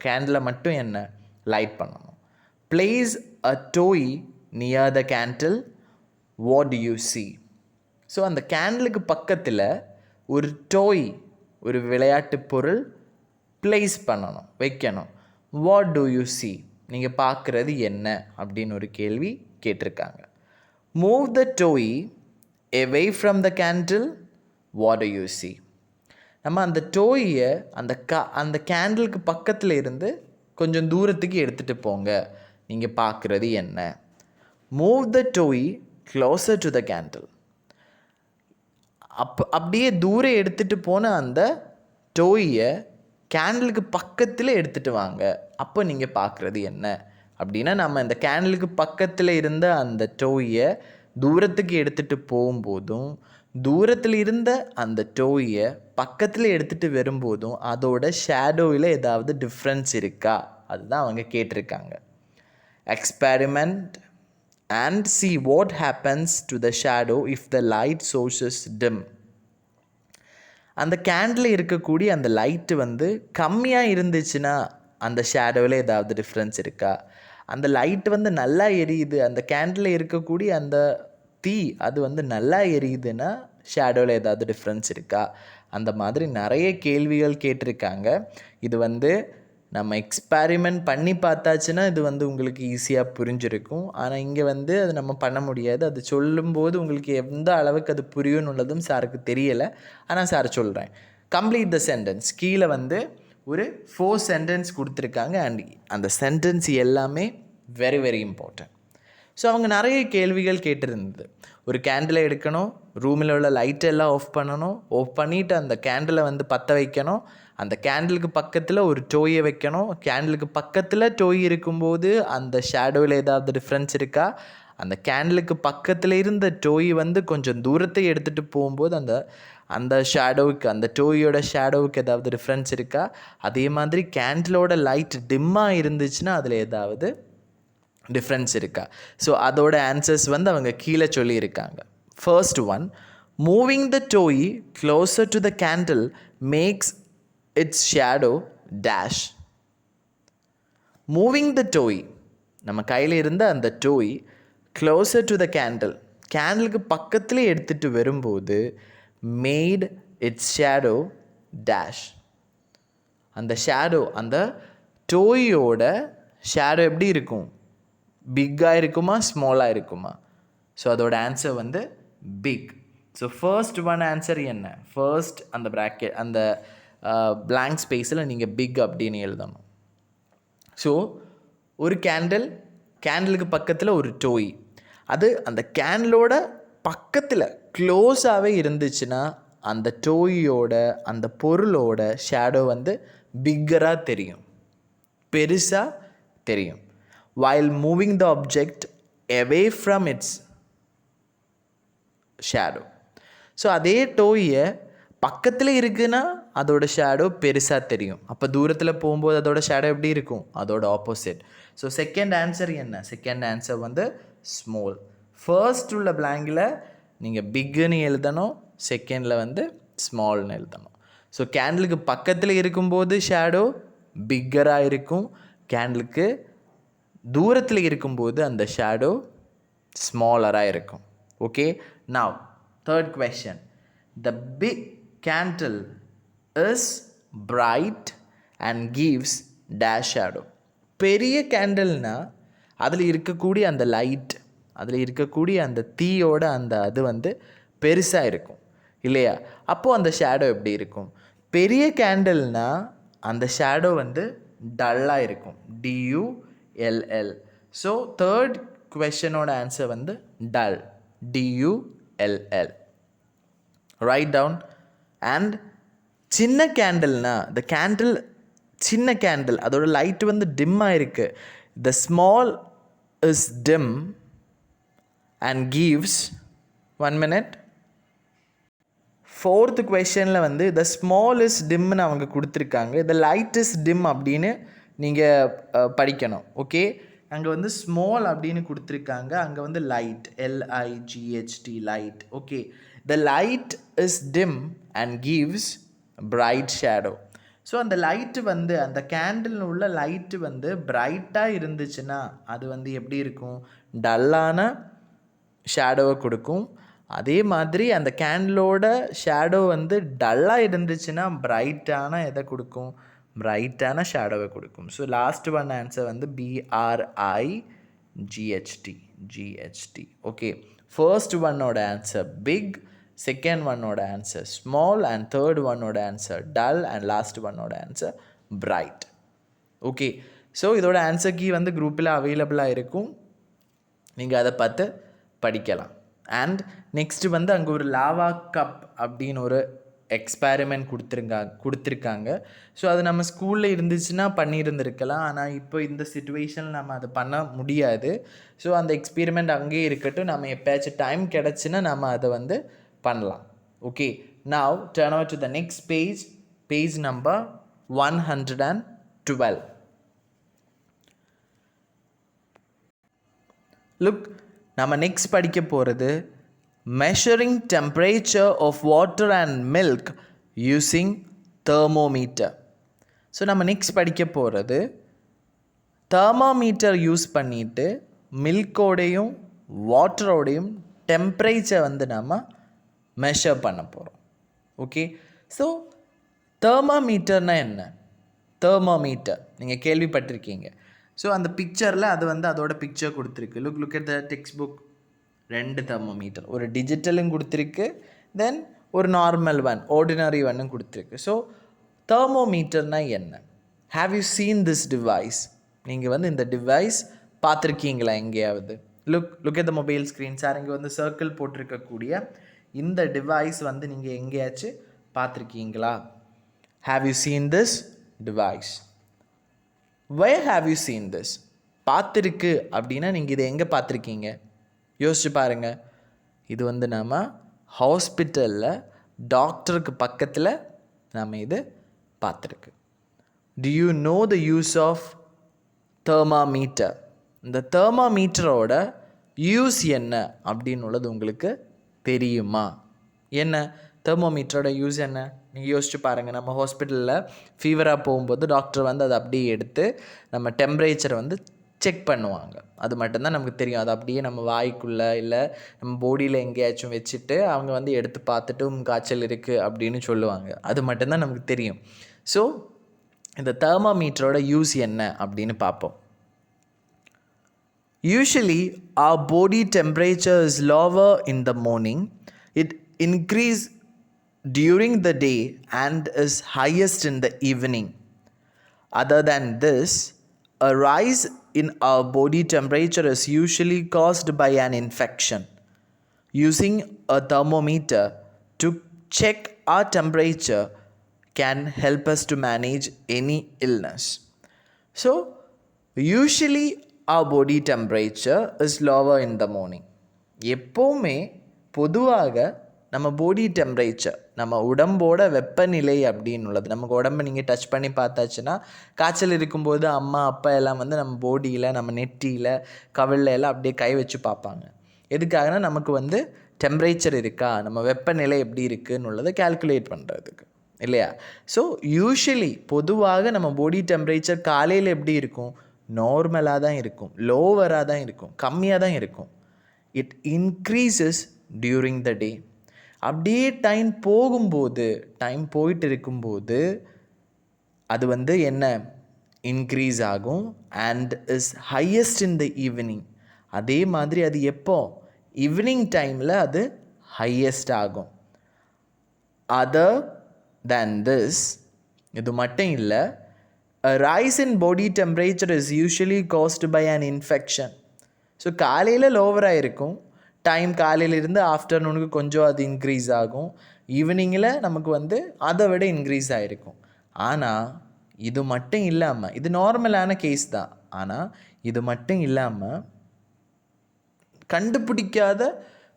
கேண்டிலை மட்டும் என்ன, லைட் பண்ணணும். Place a toe near the candle. What to you see? So அந்த கேண்டிலுக்கு பக்கத்தில் ஒரு டோய், ஒரு விளையாட்டு பொருள் பிளேஸ் பண்ணணும், வைக்கணும். What to you see? நீங்கள் பார்க்குறது என்ன அப்படின்னு ஒரு கேள்வி கேட்டிருக்காங்க. Move the toe away from the candle. what do you see? நம்ம அந்த டோயை அந்த கேண்டிலுக்கு பக்கத்தில் இருந்து கொஞ்சம் தூரத்துக்கு எடுத்துகிட்டு போங்க. நீங்கள் பார்க்குறது என்ன? Move the toe closer to the candle. அப்படியே தூரம் எடுத்துகிட்டு போன அந்த டோயை கேண்டிலுக்கு பக்கத்தில் எடுத்துகிட்டு வாங்க. அப்போ நீங்கள் பார்க்குறது என்ன அப்படின்னா, நம்ம இந்த கேண்டிலுக்கு பக்கத்தில் இருந்த அந்த டோயை தூரத்துக்கு எடுத்துகிட்டு போகும்போதும், தூரத்தில் இருந்த அந்த டோயை பக்கத்தில் எடுத்துகிட்டு வரும்போதும் அதோட ஷேடோவில் ஏதாவது டிஃப்ரென்ஸ் இருக்கா, அதுதான் அவங்க கேட்டிருக்காங்க. Experiment and see what happens to the shadow if the light source is dim. அந்த கேண்டில் இருக்கக்கூடிய அந்த லைட்டு வந்து கம்மியாக இருந்துச்சுன்னா அந்த ஷேடோவில் ஏதாவது டிஃப்ரென்ஸ் இருக்கா? அந்த லைட்டு வந்து நல்லா எரியுது, அந்த கேண்டில் இருக்கக்கூடிய அந்த தீ அது வந்து நல்லா எரியுதுன்னா ஷேடோவில் ஏதாவது டிஃப்ரென்ஸ் இருக்கா? அந்த மாதிரி நிறைய கேள்விகள் கேட்டிருக்காங்க. இது வந்து நம்ம எக்ஸ்பெரிமெண்ட் பண்ணி பார்த்தாச்சுன்னா இது வந்து உங்களுக்கு ஈஸியாக புரிஞ்சிருக்கும். ஆனால் இங்கே வந்து அது நம்ம பண்ண முடியாது. அது சொல்லும்போது உங்களுக்கு எந்த அளவுக்கு அது புரியும்னு உள்ளதும் சாருக்கு தெரியலை. ஆனால் சார் சொல்கிறேன். Complete the sentence. கீழே வந்து ஒரு 4 சென்டென்ஸ் கொடுத்துருக்காங்க. அண்ட் அந்த சென்டென்ஸ் எல்லாமே வெரி வெரி இம்பார்ட்டன்ட். ஸோ அவங்க நிறைய கேள்விகள் கேட்டிருந்தது. ஒரு கேண்டிலை எடுக்கணும், ரூமில் உள்ள லைட்டெல்லாம் ஆஃப் பண்ணணும், ஆஃப் பண்ணிவிட்டு அந்த கேண்டிலை வந்து பற்ற வைக்கணும், அந்த கேண்டிலுக்கு பக்கத்தில் ஒரு டோயை வைக்கணும், கேண்டிலுக்கு பக்கத்தில் டோய் இருக்கும்போது அந்த ஷேடோவில் ஏதாவது டிஃப்ரென்ஸ் இருக்கா, அந்த கேண்டிலுக்கு பக்கத்தில் இருந்த டோய் வந்து கொஞ்சம் தூரத்தை எடுத்துகிட்டு போகும்போது அந்த ஷேடோவுக்கு, அந்த டோயோட ஷேடோவுக்கு ஏதாவது டிஃப்ரென்ஸ் இருக்கா? அதே மாதிரி கேண்டிலோட லைட் டிம்மாக இருந்துச்சுன்னா அதில் ஏதாவது டிஃப்ரென்ஸ் இருக்கா? ஸோ அதோட ஆன்சர்ஸ் வந்து அவங்க கீழே சொல்லியிருக்காங்க. First one, moving the toy closer to the candle makes its shadow dash. Moving the toy, நம்ம கையில் இருந்த அந்த டோய் க்ளோசர் டு த கேண்டிலுக்கு பக்கத்துலேயே எடுத்துகிட்டு வரும்போது மேட் இட்ஸ் ஷேடோ டேஷ். அந்த ஷேடோ, அந்த டோயோட ஷேடோ எப்படி இருக்கும்? பிக்காக இருக்குமா, ஸ்மாலாக இருக்குமா? ஸோ அதோட ஆன்சர் வந்து big. So first one answer என்ன? ஃபர்ஸ்ட் அந்த ப்ராக்கெட், அந்த blank ஸ்பேஸில் நீங்கள் பிக் அப்படின்னு எழுதணும். ஸோ ஒரு கேண்டிலுக்கு பக்கத்தில் ஒரு டோய், அது அந்த கேண்டிலோட பக்கத்தில் க்ளோஸாகவே இருந்துச்சுன்னா அந்த டோயோட, அந்த பொருளோட ஷேடோ வந்து பிக்கராக தெரியும், பெருசாக தெரியும். while moving the object away from its shadow. So அதே டோயை பக்கத்தில் இருக்குன்னா அதோட ஷேடோ பெருசாக தெரியும். அப்போ தூரத்தில் போகும்போது அதோட ஷேடோ எப்படி இருக்கும்? அதோட ஆப்போசிட். ஸோ செகண்ட் ஆன்சர் என்ன? செகண்ட் ஆன்சர் வந்து ஸ்மால். ஃபர்ஸ்ட் உள்ள பிளாங்கில் நீங்கள் பிக்குன்னு எழுதணும், செகண்டில் வந்து ஸ்மால்னு எழுதணும். ஸோ கேண்டிலுக்கு பக்கத்தில் இருக்கும்போது ஷேடோ பிக்கராக இருக்கும், கேண்டிலுக்கு தூரத்தில் இருக்கும்போது அந்த ஷேடோ ஸ்மாலராக இருக்கும். Okay, now third question. The big candle is bright and gives dash shadow. பெரிய கேண்டில்னா அதில் இருக்கக்கூடிய அந்த லைட், அதில் இருக்கக்கூடிய அந்த தீயோட அந்த அது வந்து பெருசாக இருக்கும் இல்லையா? அப்போது அந்த ஷேடோ எப்படி இருக்கும்? பெரிய கேண்டில்னா அந்த ஷேடோ வந்து டல்லாக இருக்கும், DULL. ஸோ தேர்ட் கொஸ்டினோட ஆன்சர் வந்து dull, DULL. Right down. And சின்ன கேண்டில்னா, த கேண்டில் சின்ன கேண்டில், அதோட லைட் வந்து டிம்மாக இருக்குது. The small is dim and gives, 1 minute. Fourth கொஷனில் வந்து த ஸ்மால் இஸ் டிம்னு அவங்க கொடுத்துருக்காங்க, த லைட் இஸ் டிம் அப்படின்னு நீங்கள் படிக்கணும். ஓகே, அங்கே வந்து ஸ்மால் அப்படின்னு கொடுத்துருக்காங்க, அங்கே வந்து light, LIGHT, light. Okay, the light is dim and gives bright shadow. So அந்த லைட்டு வந்து, அந்த கேண்டில் உள்ள லைட்டு வந்து பிரைட்டாக இருந்துச்சுன்னா அது வந்து எப்படி இருக்கும்? டல்லான ஷேடோவை கொடுக்கும். அதே மாதிரி அந்த கேண்டிலோட ஷேடோ வந்து டல்லாக இருந்துச்சுன்னா பிரைட்டான எதை கொடுக்கும்? பிரைட்டான ஷேடோவை கொடுக்கும். ஸோ லாஸ்ட் ஒன் ஆன்சர் வந்து BRIGHT. ஓகே, ஃபர்ஸ்ட் ஒன்னோட ஆன்சர் பிக், செகண்ட் ஒன்னோட ஆன்சர் ஸ்மால், அண்ட் தேர்ட் ஒன்னோட ஆன்சர் டல், அண்ட் லாஸ்ட் ஒன்னோட ஆன்சர் பிரைட். ஓகே, ஸோ இதோட ஆன்சர் கீ வந்து குரூப்பில் அவைலபிளாக இருக்கும், நீங்கள் அதை பார்த்து படிக்கலாம். அண்ட் நெக்ஸ்ட்டு வந்து அங்கே ஒரு லாவா கப் அப்படின்னு ஒரு எக்ஸ்பெரிமெண்ட் கொடுத்துருக்காங்க. ஸோ அது நம்ம ஸ்கூலில் இருந்துச்சுன்னா பண்ணியிருந்துருக்கலாம், ஆனால் இப்போ இந்த சிச்சுவேஷனில் நம்ம அதை பண்ண முடியாது. ஸோ அந்த எக்ஸ்பெரிமெண்ட் அங்கேயே இருக்கட்டும், நம்ம எப்போயாச்சும் டைம் கிடச்சுன்னா நம்ம அதை வந்து பண்ணலாம். Okay, now turn over to the next page number 112. Look, நம்ம நெக்ஸ்ட் படிக்க போகிறது measuring temperature of water and milk using thermometer. So நம்ம நெக்ஸ்ட் படிக்க போகிறது தெர்மோமீட்டர் யூஸ் பண்ணிவிட்டு மில்கோடையும் வாட்டரோடையும் டெம்பரேச்சர் வந்து நம்ம மெஷர் பண்ண போகிறோம். ஓகே, ஸோ தெர்மோமீட்டர்னால் என்ன? தெர்மோமீட்டர் நீங்கள் கேள்விப்பட்டிருக்கீங்க. ஸோ அந்த பிக்சரில் அது வந்து அதோட பிக்சர் கொடுத்துருக்கு. Look at the text book. 2 thermometer, ஒரு டிஜிட்டலும் கொடுத்துருக்கு, தென் ஒரு நார்மல் ஒன், ஆர்டினரி ஒன்னும் கொடுத்துருக்கு. ஸோ தெர்மோமீட்டர்னால் என்ன? Have you seen this device? நீங்கள் வந்து இந்த டிவைஸ் பார்த்துருக்கீங்களா எங்கேயாவது? Look at the mobile screen. Sir இங்கே வந்து சர்க்கிள் போட்டிருக்கக்கூடிய இந்த டிவைஸ் வந்து நீங்கள் எங்கேயாச்சும் பார்த்துருக்கீங்களா? Have you seen this device? where have you seen this? பார்த்துருக்கு அப்படின்னா நீங்கள் இதை எங்கே பார்த்துருக்கீங்க? யோசிச்சு பாருங்க. இது வந்து நம்ம ஹாஸ்பிட்டலில் டாக்டருக்கு பக்கத்தில் நம்ம இது பார்த்துருக்கு. Do you know the use of thermometer? இந்த தெர்மாமீட்டரோட யூஸ் என்ன அப்படின்னு உள்ளது உங்களுக்கு தெரியுமா? என்ன தெர்மோமீட்டரோட யூஸ் என்ன? நீங்கள் யோசிச்சு பாருங்கள். நம்ம ஹாஸ்பிட்டலில் ஃபீவராக போகும்போது டாக்டர் வந்து அதை அப்படியே எடுத்து நம்ம டெம்பரேச்சரை வந்து செக் பண்ணுவாங்க. அது மட்டும்தான் நமக்கு தெரியும். அது அப்படியே நம்ம வாய்க்குள்ளே இல்லை நம்ம பாடியில் எங்கேயாச்சும் வச்சுட்டு அவங்க வந்து எடுத்து பார்த்துட்டு காய்ச்சல் இருக்குது அப்படின்னு சொல்லுவாங்க. அது மட்டும்தான் நமக்கு தெரியும். ஸோ இந்த தெர்மாமீட்டரோட யூஸ் என்ன அப்படின்னு பார்ப்போம். Usually our body temperature is lower in the morning. It increases during the day and is highest in the evening. Other than this, a rise in our body temperature is usually caused by an infection. Using a thermometer to check our temperature can help us to manage any illness. So, usually our body temperature is lower in the morning. எப்போவுமே பொதுவாக நம்ம body temperature, நம்ம உடம்போட வெப்பநிலை அப்படின்னு உள்ளது. நமக்கு உடம்பை நீங்கள் டச் பண்ணி பார்த்தாச்சுன்னா, காய்ச்சல் இருக்கும்போது அம்மா அப்பா எல்லாம் வந்து நம்ம பாடியில், நம்ம நெற்றியில், கவிழில் எல்லாம் அப்படியே கை வச்சு பார்ப்பாங்க. எதுக்காகனா நமக்கு வந்து டெம்பரேச்சர் இருக்கா, நம்ம வெப்பநிலை எப்படி இருக்குன்னு உள்ளதை கால்குலேட் பண்ணுறதுக்கு, இல்லையா? ஸோ யூஷுவலி பொதுவாக நம்ம பாடி டெம்பரேச்சர் காலையில் எப்படி இருக்கும்? நார்மலாக தான் இருக்கும், லோவராக தான் இருக்கும், கம்மியாக தான் இருக்கும். இட் இன்க்ரீசஸ் டியூரிங் த டே. அப்படியே டைம் போயிட்டு இருக்கும்போது அது வந்து என்ன இன்க்ரீஸ் ஆகும். And is highest in the evening. அதே மாதிரி அது எப்போ? ஈவினிங் டைமில் அது ஹையஸ்ட் ஆகும். அதர் தேன் திஸ், இது மட்டும் இல்லை, a rise in body temperature is usually caused by an infection. So காலையில் லோவராக இருக்கும், டைம் காலையிலிருந்து ஆஃப்டர்நூனுக்கு கொஞ்சம் அது இன்க்ரீஸ் ஆகும், ஈவினிங்கில் நமக்கு வந்து அதை விட இன்க்ரீஸ் ஆகிருக்கும். ஆனால் இது மட்டும் இல்லாமல், இது நார்மலான கேஸ் தான், ஆனால் இது மட்டும் இல்லாமல்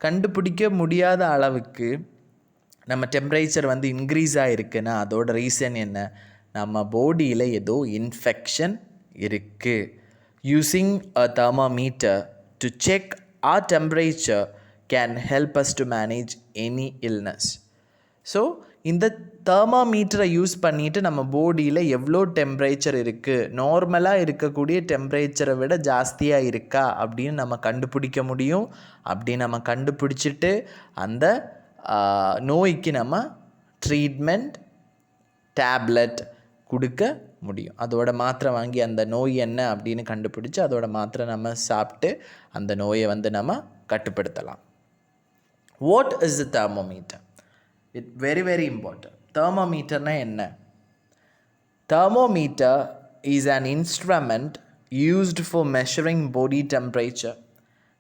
கண்டுபிடிக்க முடியாத அளவுக்கு நம்ம டெம்பரேச்சர் வந்து இன்க்ரீஸ் ஆகிருக்குன்னா அதோட ரீசன் என்ன? நம்ம பாடியில் ஏதோ இன்ஃபெக்ஷன் இருக்குது. Using a thermometer to check our temperature can help us to manage any illness. So இந்த தெர்மாமீட்டரை யூஸ் பண்ணிவிட்டு நம்ம பாடியில் எவ்வளோ டெம்பரேச்சர் இருக்குது, நார்மலாக இருக்கக்கூடிய டெம்பரேச்சரை விட ஜாஸ்தியாக இருக்கா அப்படின்னு நம்ம கண்டுபிடிக்க முடியும். அப்படி நம்ம கண்டுபிடிச்சிட்டு அந்த நோய்க்கு நம்ம ட்ரீட்மெண்ட், டேப்லெட் கொடுக்க முடியும். அதோட மாத்திரை வாங்கி அந்த நோய் என்ன அப்படின்னு கண்டுபிடிச்சி அதோட மாத்திரை நம்ம சாப்பிட்டு அந்த நோயை வந்து நம்ம கட்டுப்படுத்தலாம். What is the thermometer? It very very important. தெர்மோமீட்டர்னால் என்ன? Thermometer is an instrument used for measuring body temperature.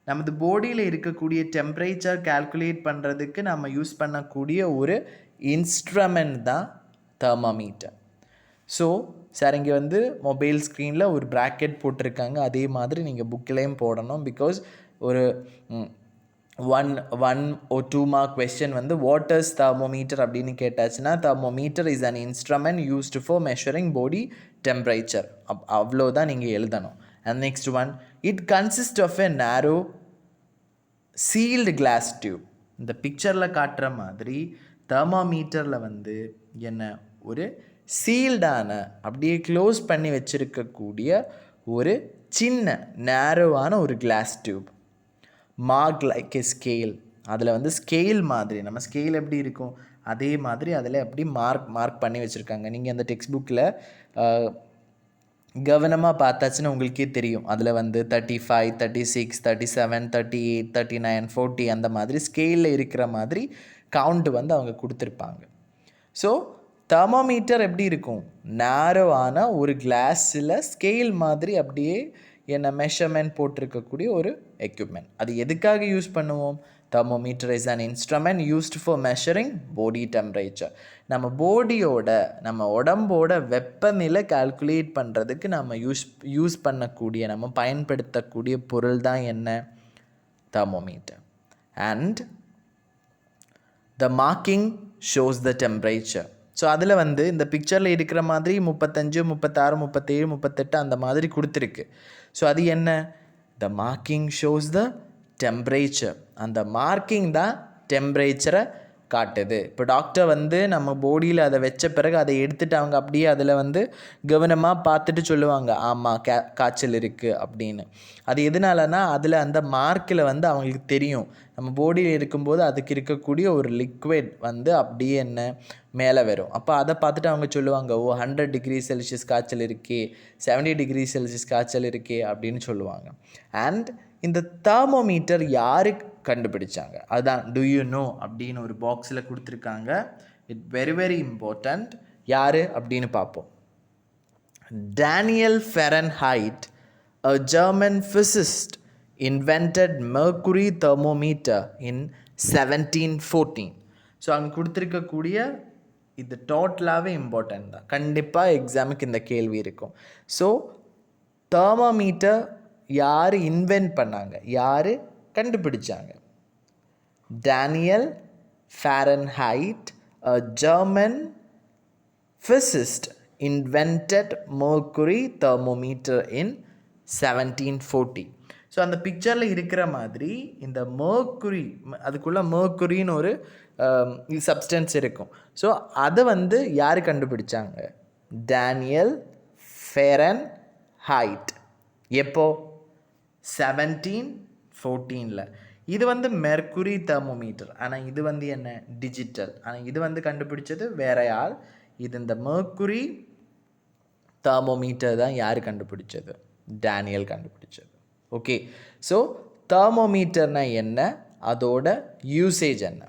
நமது பாடியில் இருக்கக்கூடிய டெம்பரேச்சர் கால்குலேட் பண்ணுறதுக்கு நம்ம யூஸ் பண்ணக்கூடிய ஒரு இன்ஸ்ட்ருமெண்ட் தான் தெர்மோமீட்டர். ஸோ சார், இங்கே வந்து மொபைல் ஸ்க்ரீனில் ஒரு ப்ராக்கெட் போட்டிருக்காங்க, அதே மாதிரி நீங்கள் புக்கிலையும் போடணும். பிகாஸ் ஒரு 1 or 2 மார்க் கொஸ்டின் வந்து வாட் இஸ் தெர்மோமீட்டர் அப்படின்னு கேட்டாச்சுன்னா, thermometer is an instrument used for measuring body temperature, அவ்வளோதான் நீங்கள் எழுதணும். And next one, it consist of a narrow sealed class tube. இந்த பிக்சரில் காட்டுற மாதிரி தெர்மோமீட்டரில் வந்து என்ன, ஒரு சீல்டான, அப்படியே க்ளோஸ் பண்ணி வச்சுருக்கக்கூடிய ஒரு சின்ன நேரோவான ஒரு class tube, mark like a scale. அதில் வந்து ஸ்கேல் மாதிரி, நம்ம ஸ்கேல் எப்படி இருக்கும் அதே மாதிரி அதில் எப்படி மார்க் பண்ணி வச்சுருக்காங்க. நீங்கள் அந்த டெக்ஸ்ட் புக்கில் கவனமாக பார்த்தாச்சுன்னா உங்களுக்கே தெரியும். அதில் வந்து 35, 36, 37, 38, 39, 40 அந்த மாதிரி ஸ்கேலில் இருக்கிற மாதிரி கவுண்ட் வந்து அவங்க கொடுத்துருப்பாங்க. ஸோ தெர்மோமீட்டர் எப்படி இருக்கும்? நேரோவான ஒரு கிளாஸில் ஸ்கேல் மாதிரி அப்படியே என்ன மெஷர்மெண்ட் போட்டிருக்கக்கூடிய ஒரு எக்யூப்மெண்ட். அது எதுக்காக யூஸ் பண்ணுவோம்? Thermometer is an instrument used for measuring body temperature. நம்ம உடம்போட வெப்பநிலை கால்குலேட் பண்ணுறதுக்கு நம்ம யூஸ் பண்ணக்கூடிய, நம்ம பயன்படுத்தக்கூடிய பொருள் தான் என்ன? thermometer. And the marking shows the temperature. So அதில் வந்து இந்த பிக்சரில் இருக்கிற மாதிரி 35, 36, 37, 38 அந்த மாதிரி கொடுத்துருக்கு. ஸோ அது என்ன? த மார்க்கிங் ஷோஸ் த டெம்பரேச்சர். அந்த மார்க்கிங் தான் டெம்பரேச்சரை காட்டுது. இப்போ டாக்டர் வந்து நம்ம பாடியில் அதை வச்ச பிறகு அதை எடுத்துகிட்டு அவங்க அப்படியே அதில் வந்து கவனமாக பார்த்துட்டு சொல்லுவாங்க, ஆமாம் காய்ச்சல் இருக்குது அப்படின்னு. அது எதனாலனா அதில் அந்த மார்க்கில் வந்து அவங்களுக்கு தெரியும் நம்ம பாடியில் இருக்கும்போது அதுக்கு இருக்கக்கூடிய ஒரு லிக்விட் வந்து அப்படியே என்ன மேலே வரும். அப்போ அதை பார்த்துட்டு அவங்க சொல்லுவாங்க, ஓ 100 டிகிரி செல்சியஸ் காய்ச்சல் இருக்கே, 70 டிகிரி செல்சியஸ் காய்ச்சல் இருக்கே அப்படின்னு சொல்லுவாங்க. அண்ட் இந்த தெர்மோமீட்டர் யாருக்கு கண்டுபிடிச்சாங்க? அதுதான் டு யூ நோ அப்படின்னு ஒரு பாக்ஸில் கொடுத்துருக்காங்க. It very very important. யார் அப்படின்னு பார்ப்போம். Daniel Fahrenheit, a German physicist, invented mercury thermometer in 1714. ஸோ அங்கே கொடுத்துருக்கக்கூடிய இது டோட்டலாகவே இம்பார்ட்டன்ட் தான். கண்டிப்பாக எக்ஸாமுக்கு இந்த கேள்வி இருக்கும். ஸோ தெர்மோமீட்டர் யார் இன்வென்ட் பண்ணாங்க, யார் கண்டுபிடிச்சாங்க? Daniel Fahrenheit, a German physicist, invented mercury thermometer in 1740. So அந்த பிக்சரில் இருக்கிற மாதிரி இந்த mercury, அதுக்குள்ளே mercuryன்னு ஒரு சப்ஸ்டன்ஸ் இருக்கும். ஸோ அதை வந்து யார் கண்டுபிடிச்சாங்க? Daniel Fahrenheit. எப்போ? 1714. இது வந்து மெர்க்குரி தெர்மோமீட்டர். ஆனால் இது வந்து என்ன? டிஜிட்டல். ஆனால் இது வந்து கண்டுபிடிச்சது வேற ஆள். இது இந்த மெர்க்குரி தெர்மோமீட்டர் தான் யார் கண்டுபிடிச்சது? டேனியல் கண்டுபிடிச்சது. ஓகே. ஸோ தெர்மோமீட்டர்னா என்ன, அதோட யூசேஜ் என்ன?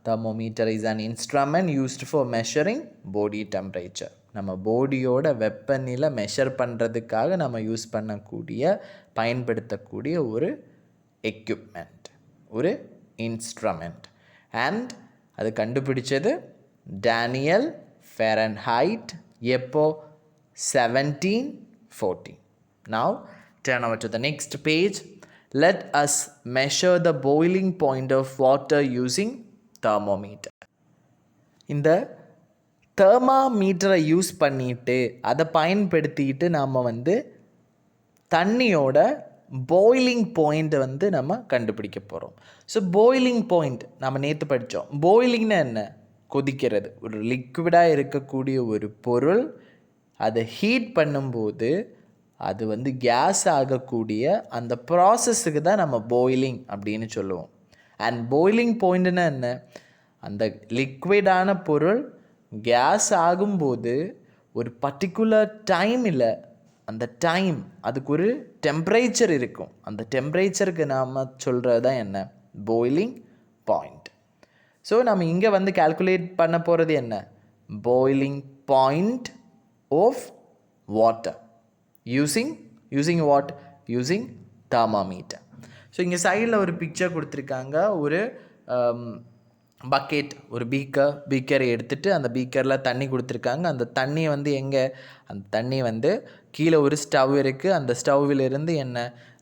Thermometer is an instrument used for measuring body temperature. நம்ம பாடியோட வெப்பநிலை மெஷர் பண்ணுறதுக்காக நம்ம யூஸ் பண்ணக்கூடிய பயன்படுத்தக்கூடிய ஒரு எக்யூப்மெண்ட், ஒரு இன்ஸ்ட்ருமெண்ட். அண்ட் அது கண்டுபிடிச்சது டேனியல் ஃபேரன்ஹைட். எப்போ? 1714. Now turn over to the next page. Let us measure the boiling point of water using thermometer. இந்த தெர்மாமீட்டரை யூஸ் பண்ணிட்டு அதை பயன்படுத்திட்டு நாம் வந்து தண்ணியோட பாய்லிங் பாயிண்ட்டை வந்து நம்ம கண்டுபிடிக்க போகிறோம். ஸோ பாய்லிங் பாயிண்ட் நம்ம நேற்று படித்தோம். பாய்லிங்னா என்ன? கொதிக்கிறது. ஒரு லிக்விடாக இருக்கக்கூடிய ஒரு பொருள் அதை ஹீட் பண்ணும்போது அது வந்து கேஸ் ஆகக்கூடிய அந்த ப்ராசஸுக்கு தான் நம்ம பாய்லிங் அப்படின்னு சொல்லுவோம். அண்ட் பாய்லிங் பாயிண்ட்னா என்ன? அந்த லிக்விடான பொருள் கேஸ் ஆகும்போது ஒரு பர்டிகுலர் டைமில் அந்த டைம் அதுக்கு ஒரு டெம்பரேச்சர் இருக்கும். அந்த டெம்பரேச்சருக்கு நாம் சொல்கிறது தான் என்ன? Boiling point. ஸோ நம்ம இங்கே வந்து கால்குலேட் பண்ண போகிறது என்ன? Boiling point of water using what? Using thermometer. So இங்கே சைடில் ஒரு பிக்சர் கொடுத்துருக்காங்க. ஒரு பக்கெட், ஒரு பீக்கரை எடுத்துகிட்டு அந்த பீக்கரில் தண்ணி கொடுத்துருக்காங்க. அந்த தண்ணியை வந்து எங்கே? அந்த தண்ணி வந்து கீழே ஒரு ஸ்டவ் இருக்குது. அந்த ஸ்டவ்விலிருந்து என்ன?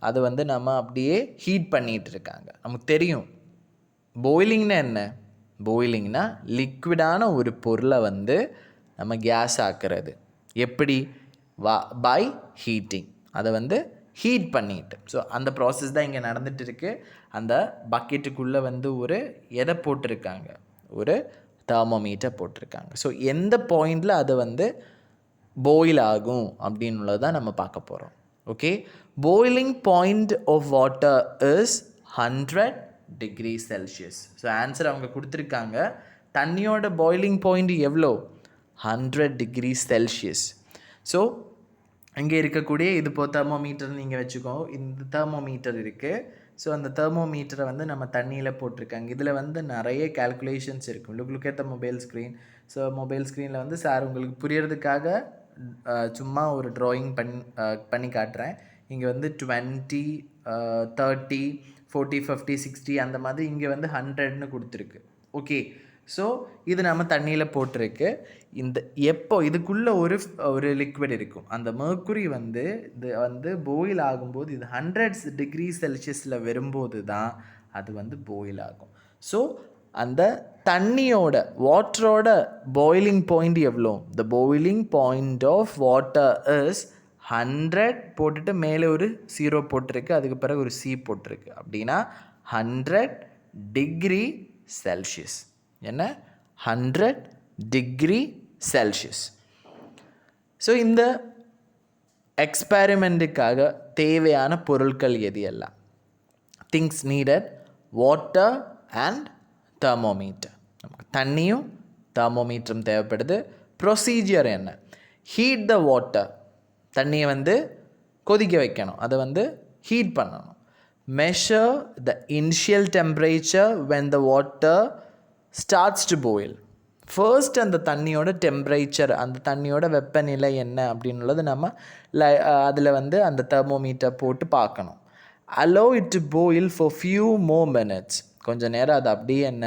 அது வந்து நம்ம அப்படியே ஹீட் பண்ணிகிட்டு இருக்காங்க. நமக்கு தெரியும் பாய்லிங்னா என்ன? பாய்லிங்னா லிக்விடான ஒரு பொருளை வந்து நம்ம கேஸ் ஆக்குறது. எப்படி? By heating. அதை வந்து ஹீட் பண்ணிட்டு. ஸோ அந்த ப்ராசஸ் தான் இங்கே நடந்துகிட்டு இருக்குது. அந்த பக்கெட்டுக்குள்ளே வந்து ஒரு எதை போட்டிருக்காங்க? ஒரு தெர்மோமீட்டர் போட்டிருக்காங்க. ஸோ எந்த பாயிண்டில் அது வந்து பாயில் ஆகும் அப்படின்னுள்ளது தான் நம்ம பார்க்க போகிறோம். Okay. Boiling point of water is 100 degree Celsius. So answer அவங்க கொடுத்துருக்காங்க. தண்ணியோட பாய்லிங் பாயிண்ட் எவ்வளோ? 100 டிகிரி செல்சியஸ். ஸோ இங்கே இருக்கக்கூடிய இது இப்போ தெர்மோமீட்டர் நீங்கள் வச்சுக்கோ. இந்த தெர்மோமீட்டர் இருக்குது. ஸோ அந்த தெர்மோமீட்டரை வந்து நம்ம தண்ணியில் போட்டிருக்காங்க. இதில் வந்து நிறைய கால்குலேஷன்ஸ் இருக்கும். Look at the mobile screen. So mobile ஸ்க்ரீனில் வந்து சார் உங்களுக்கு புரியறதுக்காக சும்மா ஒரு ட்ராயிங் பண்ணி காட்டுறேன். இங்கே வந்து 20, 30, 40, 50, 60 அந்த மாதிரி இங்கே வந்து 100ன்னு கொடுத்துருக்கு. ஓகே. ஸோ இது நம்ம தண்ணியில் போட்டிருக்கு. இந்த எப்போ இதுக்குள்ளே ஒரு லிக்விட் இருக்கும், அந்த மெர்க்குரி வந்து இது வந்து பாயில் ஆகும்போது இது 100 டிகிரி செல்சியஸில் வரும்போது தான் அது வந்து பாயில் ஆகும். ஸோ அந்த தண்ணியோட வாட்டரோட பாயிலிங் பாயிண்ட் எவ்வளோ? The boiling point of water is 100 போட்டுட்டு மேலே ஒரு 0 போட்டிருக்கு, அதுக்கு பிறகு ஒரு C போட்டிருக்கு. அப்படின்னா 100 டிகிரி செல்சியஸ். என்ன? 100 டிகிரி செல்சியஸ். ஸோ இந்த எக்ஸ்பெரிமெண்ட்டுக்காக தேவையான பொருட்கள் எது எல்லாம்? Things needed: water and thermometer. நமக்கு தண்ணியும் தெர்மோமீட்டரும் தேவைப்படுது. ப்ரொசீஜர் என்ன? ஹீட் த வாட்டர், தண்ணியை வந்து கொதிக்க வைக்கணும், அதை வந்து ஹீட் பண்ணணும். Measure the initial temperature when the water starts to boil. First அந்த தண்ணியோட டெம்பரேச்சர், அந்த தண்ணியோட வெப்பநிலை என்ன அப்படின்னுள்ளது நம்ம அதில் வந்து அந்த தெர்மோமீட்டர் போட்டு பார்க்கணும். allow it to boil for few more minutes. கொஞ்சம் நேரம் அது அப்படியே என்ன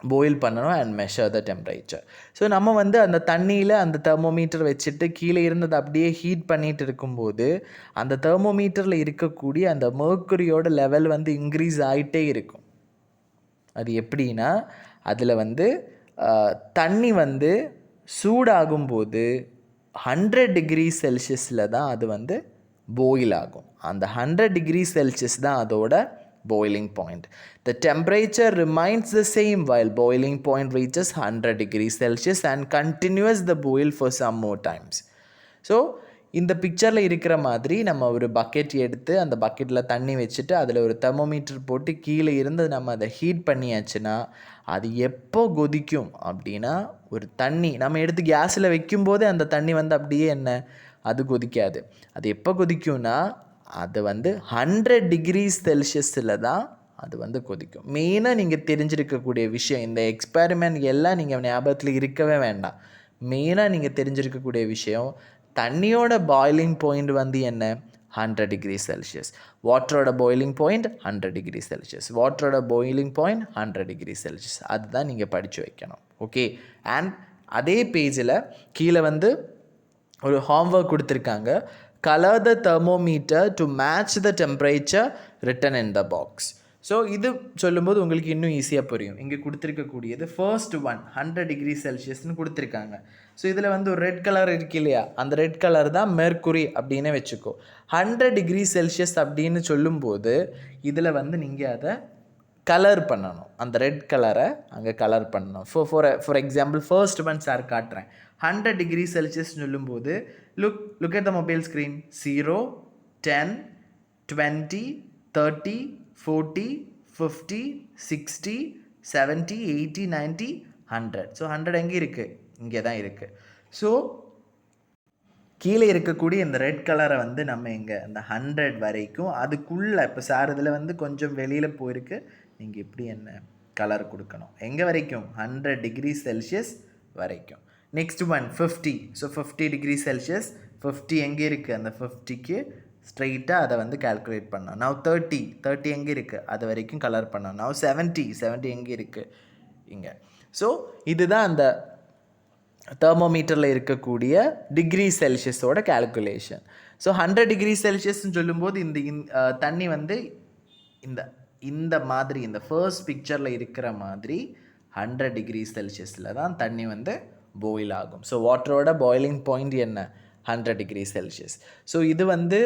பாயில் பண்ணணும். And measure the temperature. So நம்ம வந்து அந்த தண்ணியில் அந்த தெர்மோமீட்டர் வச்சுட்டு கீழே இருந்தது அப்படியே ஹீட் பண்ணிகிட்டு இருக்கும்போது அந்த தெர்மோமீட்டரில் இருக்கக்கூடிய அந்த மெர்க்குரியோட லெவல் வந்து இன்க்ரீஸ் ஆகிட்டே இருக்கும். அது எப்படின்னா, அதில் வந்து தண்ணி வந்து சூடாகும்போது 100 டிகிரி செல்சியஸில் தான் அது வந்து பாயில் ஆகும். அந்த 100 டிகிரி செல்சியஸ் தான் அதோட boiling point. The temperature remains the same while boiling point reaches 100 degrees Celsius and continues the boil for some more times. So இந்த பிக்சரில் இருக்கிற மாதிரி நம்ம ஒரு பக்கெட் எடுத்து அந்த பக்கெட்டில் தண்ணி வச்சுட்டு அதில் ஒரு தெர்மோமீட்டர் போட்டு கீழே இருந்து நம்ம அதை ஹீட் பண்ணியாச்சுன்னா அது எப்போ கொதிக்கும் அப்படின்னா, ஒரு தண்ணி நம்ம எடுத்து கேஸில் வைக்கும்போதே அந்த தண்ணி வந்து அப்படியே என்ன அது கொதிக்காது. அது எப்போ கொதிக்கும்னா அது வந்து 100 டிகிரி செல்சியஸில் தான் அது வந்து கொதிக்கும். மெயினாக நீங்கள் தெரிஞ்சிருக்கக்கூடிய விஷயம், இந்த எக்ஸ்பெரிமெண்ட் எல்லாம் நீங்கள் ஞாபகத்தில் இருக்கவே வேண்டாம். மெயினாக நீங்கள் தெரிஞ்சிருக்கக்கூடிய விஷயம், தண்ணியோட பாயிலிங் பாயிண்ட் வந்து என்ன? 100 டிகிரி செல்சியஸ். வாட்டரோட பாயிலிங் பாயிண்ட் 100 டிகிரி செல்சியஸ். வாட்டரோட பாயிலிங் பாயிண்ட் 100 டிகிரி செல்சியஸ். அதுதான் நீங்கள் படித்து வைக்கணும். ஓகே. அண்ட் அதே பேஜில் கீழே வந்து ஒரு ஹோம்ஒர்க் கொடுத்துருக்காங்க. Color the thermometer to match the temperature written in the box. So இது சொல்லும்போது உங்களுக்கு இன்னும் ஈஸியாக புரியும். இங்கே கொடுத்துருக்கக்கூடியது ஃபர்ஸ்ட் ஒன் 100 டிகிரி செல்சியஸ்னு கொடுத்துருக்காங்க. ஸோ இதில் வந்து ஒரு ரெட் கலர் இருக்கு இல்லையா, அந்த ரெட் கலர் தான் மெர்க்குரி அப்படின்னு வச்சுக்கோ. 100 டிகிரி செல்சியஸ் அப்படின்னு சொல்லும்போது இதில் வந்து நீங்கள் அதை கலர் பண்ணணும். அந்த ரெட் கலரை அங்கே கலர் பண்ணணும். For example first one sir காட்டுறேன். 100 டிகிரி செல்சியஸ் சொல்லும்போது look at the mobile screen. 0, 10, 20, 30, 40, 50, 60, 70, 80, 90, 100. So 100 எங்கே இருக்குது? இங்கே தான் இருக்குது. ஸோ கீழே இருக்கக்கூடிய இந்த ரெட் கலரை வந்து நம்ம இங்கே இந்த 100 வரைக்கும் அதுக்குள்ளே, இப்போ சார் இதில் வந்து கொஞ்சம் வெளியில் போயிருக்கு, நீங்கள் இப்படி என்ன கலர் கொடுக்கணும். எங்கே வரைக்கும்? 100 டிகிரி செல்சியஸ் வரைக்கும். Next one 50. So 50 degree Celsius. 50 எங்கே இருக்குது? அந்த 50க்கு ஸ்ட்ரெயிட்டாக அதை வந்து கால்குலேட் பண்ணோம். நவ் 30 எங்கே இருக்குது? அது வரைக்கும் கலர் பண்ணோம். நவ் 70 எங்கே இருக்குது? இங்கே. ஸோ இதுதான் அந்த தெர்மோமீட்டரில் இருக்கக்கூடிய டிகிரி செல்சியஸோட கால்குலேஷன். ஸோ 100 டிகிரி செல்சியஸ்ன்னு சொல்லும்போது இந்த தண்ணி வந்து இந்த மாதிரி இந்த ஃபர்ஸ்ட் பிக்சரில் இருக்கிற மாதிரி 100 டிகிரி செல்சியஸில் தான் தண்ணி வந்து பாயில் ஆகும். ஸோ வாட்டரோட பாயிலிங் பாயிண்ட் என்ன? 100 டிகிரி செல்சியஸ். ஸோ இது வந்து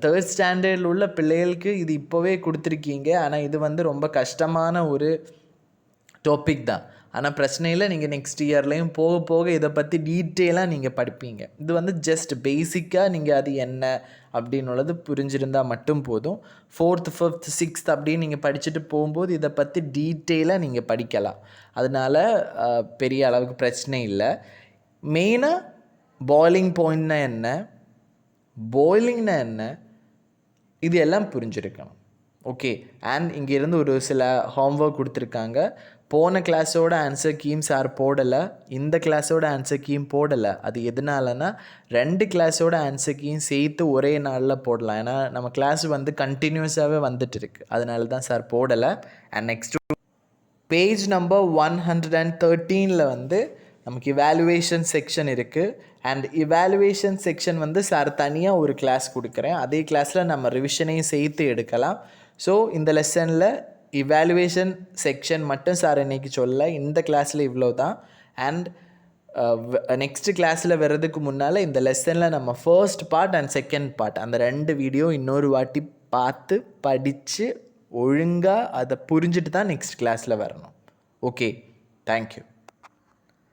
3rd ஸ்டாண்டர்டில் உள்ள பிள்ளைகளுக்கு இது இப்போவே கொடுத்துருக்கீங்க. ஆனால் இது வந்து ரொம்ப கஷ்டமான ஒரு டாபிக் தான். ஆனால் பிரச்சனை இல்லை, நீங்கள் நெக்ஸ்ட் இயர்லேயும் போக போக இதை பற்றி டீட்டெயிலாக நீங்கள் படிப்பீங்க. இது வந்து ஜஸ்ட் பேசிக்காக நீங்கள் அது என்ன அப்படின்னுள்ளது புரிஞ்சிருந்தால் மட்டும் போதும். 4th 5th 6th அப்படின்னு நீங்கள் படிச்சுட்டு போகும்போது இதை பற்றி டீட்டெயிலாக நீங்கள் படிக்கலாம். அதனால் பெரிய அளவுக்கு பிரச்சனை இல்லை. மெயினாக பாயிலிங் பாயிண்ட்னா என்ன, பாயிலிங்னா என்ன, இது எல்லாம் புரிஞ்சிருக்கணும். ஓகே. அண்ட் இங்கேருந்து ஒரு சில ஹோம்ஒர்க் கொடுத்துருக்காங்க. போன கிளாஸோட ஆன்சர் கீம் சார் போடலை, இந்த கிளாஸோட ஆன்சர் கீம் போடலை. அது எதனாலனா 2 கிளாஸோட ஆன்சர் கீம் சேர்த்து ஒரே நாளில் போடலாம். ஏன்னா நம்ம கிளாஸ் வந்து கண்டினியூஸாகவே வந்துட்டு இருக்கு, அதனால தான் சார் போடலை. அண்ட் நெக்ஸ்ட் பேஜ் நம்பர் 113 வந்து நமக்கு இவாலுவேஷன் செக்ஷன் இருக்குது. அண்ட் இவாலுவேஷன் செக்ஷன் வந்து சார் தனியாக ஒரு கிளாஸ் கொடுக்குறேன். அதே கிளாஸில் நம்ம ரிவிஷனையும் சேர்த்து எடுக்கலாம். ஸோ இந்த லெசனில் இவாலுவேஷன் செக்ஷன் மட்டும் சார் இன்றைக்கி சொல்ல, இந்த கிளாஸில் இவ்வளோ தான். அண்ட் நெக்ஸ்ட்டு கிளாஸில் வர்றதுக்கு முன்னால் இந்த லெசனில் நம்ம first part and second part அந்த 2 வீடியோ இன்னொரு வாட்டி பார்த்து படித்து ஒழுங்காக அதை புரிஞ்சுட்டு தான் நெக்ஸ்ட் கிளாஸில் வரணும். Okay, thank you.